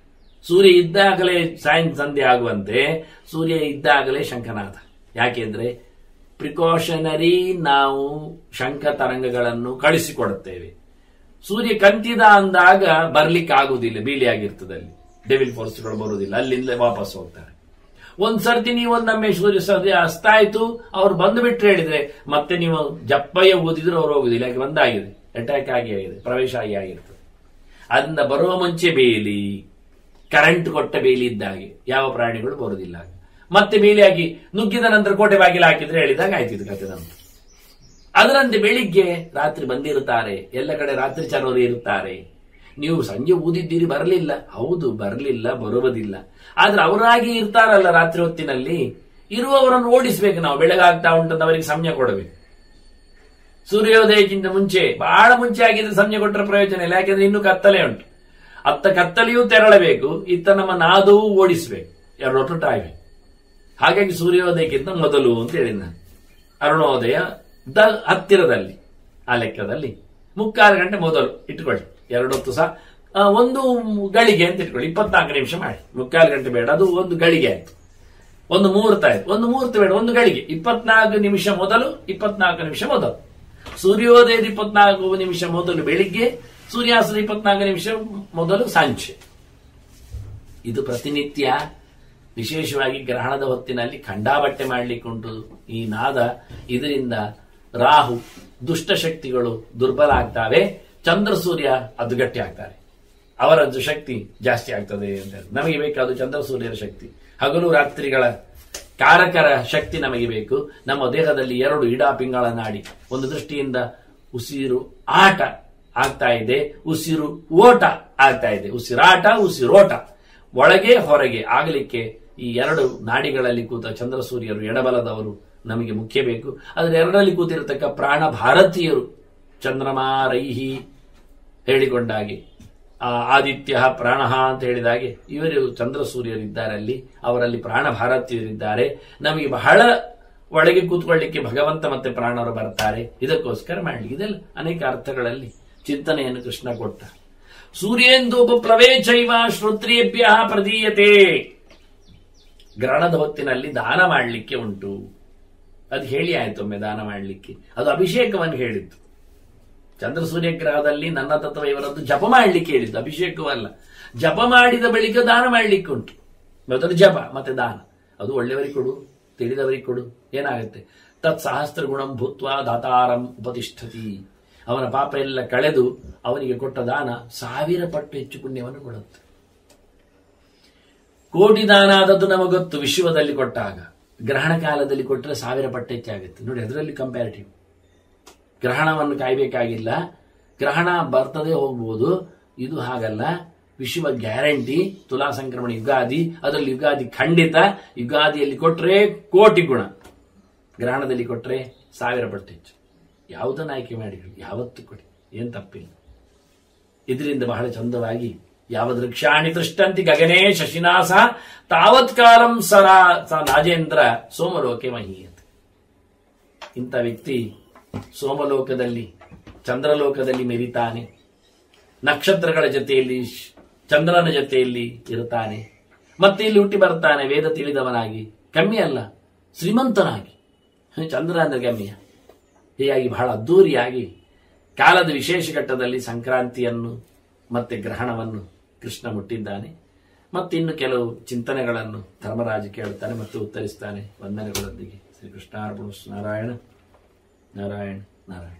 ಸೂರ್ಯ ಇದ್ದಾಗಲೇ ಸಾಯಂ ಸಂಧ್ಯೆ ಆಗುವಂತೆ ಸೂರ್ಯ ಇದ್ದಾಗಲೇ ಶಂಖನಾದ. ಯಾಕೆಂದ್ರೆ ಪ್ರಿಕಾಷನರಿ ನಾವು ಶಂಖ ತರಂಗಗಳನ್ನು ಕಳಿಸಿಕೊಡುತ್ತೇವೆ. ಸೂರ್ಯ ಕಂತಿದ ಅಂದಾಗ ಬರ್ಲಿಕ್ಕೆ ಆಗುವುದಿಲ್ಲ, ಬೀಳಿಯಾಗಿರ್ತದೆ, ಅಲ್ಲಿ ಡೆವಿಲ್ ಫೋರ್ಸ್ಗಳು ಬರುವುದಿಲ್ಲ, ಅಲ್ಲಿಂದ ವಾಪಸ್ ಹೋಗ್ತಾರೆ. ಒಂದ್ಸರ್ತಿ ನೀವು ಒಂದೊಮ್ಮೆ ಸೂರ್ಯ ಸದ್ಯ ಅಸ್ತಾಯ್ತು ಅವ್ರು ಬಂದು ಬಿಟ್ರೆ ಹೇಳಿದ್ರೆ ಮತ್ತೆ ನೀವು ಜಪ್ಪಯ್ಯ ಓದಿದ್ರೆ ಅವ್ರು ಹೋಗುದಿಲ್ಲ, ಯಾಕೆ ಬಂದಾಗಿದೆ, ಅಟ್ಯಾಕ್ ಆಗಿದೆ, ಪ್ರವೇಶ ಆಗಿರ್ತದೆ. ಅದರಿಂದ ಬರುವ ಮುಂಚೆ ಬೇಲಿ, ಕರೆಂಟ್ ಕೊಟ್ಟ ಬೇಲಿ ಇದ್ದಾಗೆ ಯಾವ ಪ್ರಾಣಿಗಳು ಬರುವುದಿಲ್ಲ. ಮತ್ತೆ ಬೇಲಿಯಾಗಿ ನುಗ್ಗಿದ ನಂತರ ಕೋಟೆ ಬಾಗಿಲು ಹಾಕಿದ್ರೆ ಹೇಳಿದಾಗ ಆಯ್ತಿದ್ದು ಕತೆ ನಮ್ದು. ಅದರಂತೆ ಬೆಳಿಗ್ಗೆ ರಾತ್ರಿ ಬಂದಿರುತ್ತಾರೆ, ಎಲ್ಲ ಕಡೆ ರಾತ್ರಿ ಚರೋರು ಇರುತ್ತಾರೆ. ನೀವು ಸಂಜೆ ಊದಿದ್ದೀರಿ ಬರಲಿಲ್ಲ, ಹೌದು ಬರಲಿಲ್ಲ, ಬರುವುದಿಲ್ಲ. ಆದ್ರೆ ಅವರಾಗಿ ಇರ್ತಾರಲ್ಲ ರಾತ್ರಿ ಹೊತ್ತಿನಲ್ಲಿ, ಇರುವವರನ್ನು ಓಡಿಸ್ಬೇಕು ನಾವು. ಬೆಳಗಾಗ್ತಾ ಉಂಟಂತ ಅವರಿಗೆ ಸಮಯ ಕೊಡಬೇಕು. ಸೂರ್ಯೋದಯಕ್ಕಿಂತ ಮುಂಚೆ, ಬಹಳ ಮುಂಚೆ ಆಗಿದ್ರೆ ಸಮಯ ಕೊಟ್ಟರೆ ಪ್ರಯೋಜನ ಇಲ್ಲ, ಯಾಕೆಂದ್ರೆ ಇನ್ನೂ ಕತ್ತಲೆ ಉಂಟು. ಅತ್ತ ಕತ್ತಲೆಯೂ ತೆರಳಬೇಕು, ಇತ್ತ ನಮ್ಮ ನಾದವೂ ಓಡಿಸ್ಬೇಕು, ಎರಡೊಟ್ಟಾಗಬೇಕು. ಹಾಗಾಗಿ ಸೂರ್ಯೋದಯಕ್ಕಿಂತ ಮೊದಲು ಅಂತ ಹೇಳಿದ ನಾನು. ಅರುಣೋದಯ ಹತ್ತಿರದಲ್ಲಿ, ಆ ಲೆಕ್ಕದಲ್ಲಿ 3/4 ಗಂಟೆ ಮೊದಲು ಇಟ್ಕೊಳ್ಳಿ. 2 ಹೊತ್ತು ಸಹ ಒಂದು ಗಳಿಗೆ ಅಂತ ಇಟ್ಕೊಳ್ಳಿ, 24 ನಿಮಿಷ ಮಾಡಿ. 3/4 ಗಂಟೆ ಬೇಡ, ಅದು ಒಂದು ಗಳಿಗೆ ಆಯ್ತು. ಒಂದು ಮುಹೂರ್ತ ಆಯ್ತು, ಒಂದು ಮುಹೂರ್ತ ಬೇಡ, ಒಂದು ಗಳಿಗೆ. 24 ನಿಮಿಷ ಮೊದಲು, 24 ನಿಮಿಷ ಮೊದಲು. ಸೂರ್ಯೋದಯದ 24 ನಿಮಿಷ ಮೊದಲು ಬೆಳಿಗ್ಗೆ, ಸೂರ್ಯಾಸ್ತದ 24 ನಿಮಿಷ ಮೊದಲು ಸಂಜೆ. ಇದು ಪ್ರತಿನಿತ್ಯ, ವಿಶೇಷವಾಗಿ ಗ್ರಹಣದ ಹೊತ್ತಿನಲ್ಲಿ ಖಂಡಾಬಟ್ಟೆ ಮಾಡಲಿಕ್ಕುಂಟು ಈ ನಾದ. ಇದರಿಂದ ರಾಹು ದುಷ್ಟಶಕ್ತಿಗಳು ದುರ್ಬಲ ಆಗ್ತಾವೆ, ಚಂದ್ರ ಸೂರ್ಯ ಅದು ಗಟ್ಟಿ ಆಗ್ತಾರೆ, ಅವರದ್ದು ಶಕ್ತಿ ಜಾಸ್ತಿ ಆಗ್ತದೆ ಅಂತ. ನಮಗೆ ಬೇಕಾದ ಚಂದ್ರ ಸೂರ್ಯರ ಶಕ್ತಿ, ಹಗಲು ರಾತ್ರಿಗಳ ಕಾರಕರ ಶಕ್ತಿ ನಮಗೆ ಬೇಕು. ನಮ್ಮ ದೇಹದಲ್ಲಿ 2 ಇಡಾಪಿಂಗಳ ನಾಡಿ, ಒಂದು ದೃಷ್ಟಿಯಿಂದ ಉಸಿರು ಆಟ ಆಗ್ತಾ ಇದೆ, ಉಸಿರು ಓಟ ಆಗ್ತಾ ಇದೆ. ಉಸಿರಾಟ ಉಸಿರೋಟ, ಒಳಗೆ ಹೊರಗೆ ಆಗಲಿಕ್ಕೆ ಈ 2 ನಾಡಿಗಳಲ್ಲಿ ಕೂತ ಚಂದ್ರ ಸೂರ್ಯರು ಎಡಬಲದವರು ನಮಗೆ ಮುಖ್ಯ ಬೇಕು. ಅದರ 2ರಲ್ಲಿ ಕೂತಿರತಕ್ಕ ಪ್ರಾಣ ಭಾರತೀಯರು ಚಂದ್ರಮಾರೈಹಿ ಹೇಳಿಕೊಂಡಾಗೆ, ಆದಿತ್ಯ ಪ್ರಾಣ ಅಂತ ಹೇಳಿದಾಗೆ ಇವರು ಚಂದ್ರ ಸೂರ್ಯರಿದ್ದಾರೆ ಅಲ್ಲಿ, ಅವರಲ್ಲಿ ಪ್ರಾಣ ಭಾರತೀಯರಿದ್ದಾರೆ. ನಮಗೆ ಬಹಳ ಒಳಗೆ ಕೂತ್ಕೊಳ್ಳಿಕ್ಕೆ ಭಗವಂತ ಮತ್ತೆ ಪ್ರಾಣವರು ಬರ್ತಾರೆ, ಇದಕ್ಕೋಸ್ಕರ ಮಾಡಲಿ. ಇದೆಲ್ಲ ಅನೇಕ ಅರ್ಥಗಳಲ್ಲಿ ಚಿಂತನೆಯನ್ನು ಕೃಷ್ಣ ಕೊಟ್ಟ. ಸೂರ್ಯೇಂದೋಪಪ್ಲವೇ ಚೈವ ಶ್ರೋತ್ರಿಯೇಭ್ಯ ಪ್ರದೀಯತೆ. ಗ್ರಹಣದ ಹೊತ್ತಿನಲ್ಲಿ ದಾನ ಮಾಡಲಿಕ್ಕೆ ಉಂಟು. ಅದು ಹೇಳಿ ಆಯ್ತೊಮ್ಮೆ ದಾನ ಮಾಡಲಿಕ್ಕೆ. ಅದು ಅಭಿಷೇಕವನ್ನು ಹೇಳಿದ್ದು. ಚಂದ್ರ ಸೂರ್ಯಗ್ರಹದಲ್ಲಿ ನನ್ನ ತತ್ವ ಇವರದ್ದು ಜಪ ಮಾಡಲಿಕ್ಕೆ ಹೇಳಿದ್ದು, ಅಭಿಷೇಕವಲ್ಲ. ಜಪ ಮಾಡಿದ ಬಳಿಕ ದಾನ ಮಾಡಲಿಕ್ಕೆ ಉಂಟು. ಮೊದಲು ಜಪ ಮತ್ತೆ ದಾನ. ಅದು ಒಳ್ಳೆಯವರಿಗೆ ಕೊಡು, ತಿಳಿದವರಿಗೆ ಕೊಡು, ಏನಾಗುತ್ತೆ? ತತ್ ಸಹಸ್ರ ಗುಣಂ ಭೂತ್ವ ದಾತಾರಂ ಉಪತಿಷ್ಠತಿ. ಅವನ ಪಾಪ ಎಲ್ಲ ಕಳೆದು ಅವನಿಗೆ ಕೊಟ್ಟ ದಾನ 1000 ಪಟ್ಟು ಹೆಚ್ಚು ಪುಣ್ಯವನ್ನು ಕೊಡುತ್ತೆ. ಕೋಟಿ ದಾನ ಆದದ್ದು ನಮಗೊತ್ತು ವಿಶ್ವದಲ್ಲಿ ಕೊಟ್ಟಾಗ. ಗ್ರಹಣ ಕಾಲದಲ್ಲಿ ಕೊಟ್ಟರೆ 1000 ಪಟ್ಟು ಹೆಚ್ಚಾಗುತ್ತೆ ನೋಡಿ. ಅದರಲ್ಲಿ ಕಂಪ್ಯಾರಿಟಿವ್. ಗ್ರಹಣವನ್ನು ಕಾಯಬೇಕಾಗಿಲ್ಲ, ಗ್ರಹಣ ಬರ್ತದೆ ಹೋಗ್ಬೋದು. ಇದು ಹಾಗಲ್ಲ, ವಿಶ್ವ ಗ್ಯಾರಂಟಿ. ತುಲಾ ಸಂಕ್ರಮಣ ಯುಗಾದಿ, ಅದರಲ್ಲಿ ಯುಗಾದಿ ಖಂಡಿತ. ಯುಗಾದಿಯಲ್ಲಿ ಕೊಟ್ರೆ ಕೋಟಿ ಗುಣ, ಗ್ರಹಣದಲ್ಲಿ ಕೊಟ್ರೆ 1000 ಪಟ್ಟು ಹೆಚ್ಚು. ಯಾವುದನ್ನು ಆಯ್ಕೆ ಮಾಡಿ ಯಾವತ್ತು ಕೊಡಿ, ಏನ್ ತಪ್ಪಿಲ್ಲ. ಇದರಿಂದ ಬಹಳ ಚಂದವಾಗಿ ಯಾವದೃಕ್ಷಾಣಿ ತೃಷ್ಟಂತಿ ಗಗನೇ ಶಶಿನಾಸ ತಾವತ್ ಕಾಲಂ ರಾಜೇಂದ್ರ ಸೋಮಲೋಕೆ ಮಹೀಯತೆ. ಇಂಥ ವ್ಯಕ್ತಿ ಸೋಮಲೋಕದಲ್ಲಿ ಚಂದ್ರಲೋಕದಲ್ಲಿ ಮೆರಿತಾನೆ, ನಕ್ಷತ್ರಗಳ ಜೊತೆಯಲ್ಲಿ ಚಂದ್ರನ ಜೊತೆಯಲ್ಲಿ ಇರುತ್ತಾನೆ, ಮತ್ತೆ ಇಲ್ಲಿ ಹುಟ್ಟಿ ಬರ್ತಾನೆ ವೇದ ತಿಳಿದವನಾಗಿ. ಕಮ್ಮಿ ಅಲ್ಲ, ಶ್ರೀಮಂತನಾಗಿ. ಚಂದ್ರ ಅಂದ್ರೆ ಗಮ್ಯ. ಹೀಗಾಗಿ ಬಹಳ ಅದ್ದೂರಿಯಾಗಿ ಕಾಲದ ವಿಶೇಷ ಘಟ್ಟದಲ್ಲಿ ಸಂಕ್ರಾಂತಿಯನ್ನು ಮತ್ತೆ ಗ್ರಹಣವನ್ನು ಕೃಷ್ಣ ಮುಟ್ಟಿದ್ದಾನೆ. ಮತ್ತಿನ್ನು ಕೆಲವು ಚಿಂತನೆಗಳನ್ನು ಧರ್ಮರಾಜ ಕೇಳುತ್ತಾನೆ ಮತ್ತು ಉತ್ತರಿಸ್ತಾನೆ ವಂದನೆಗಳೊಂದಿಗೆ. ಶ್ರೀಕೃಷ್ಣಾರ್ಪಣಮಸ್ತು. ನಾರಾಯಣ ನಾರಾಯಣ ನಾರಾಯಣ.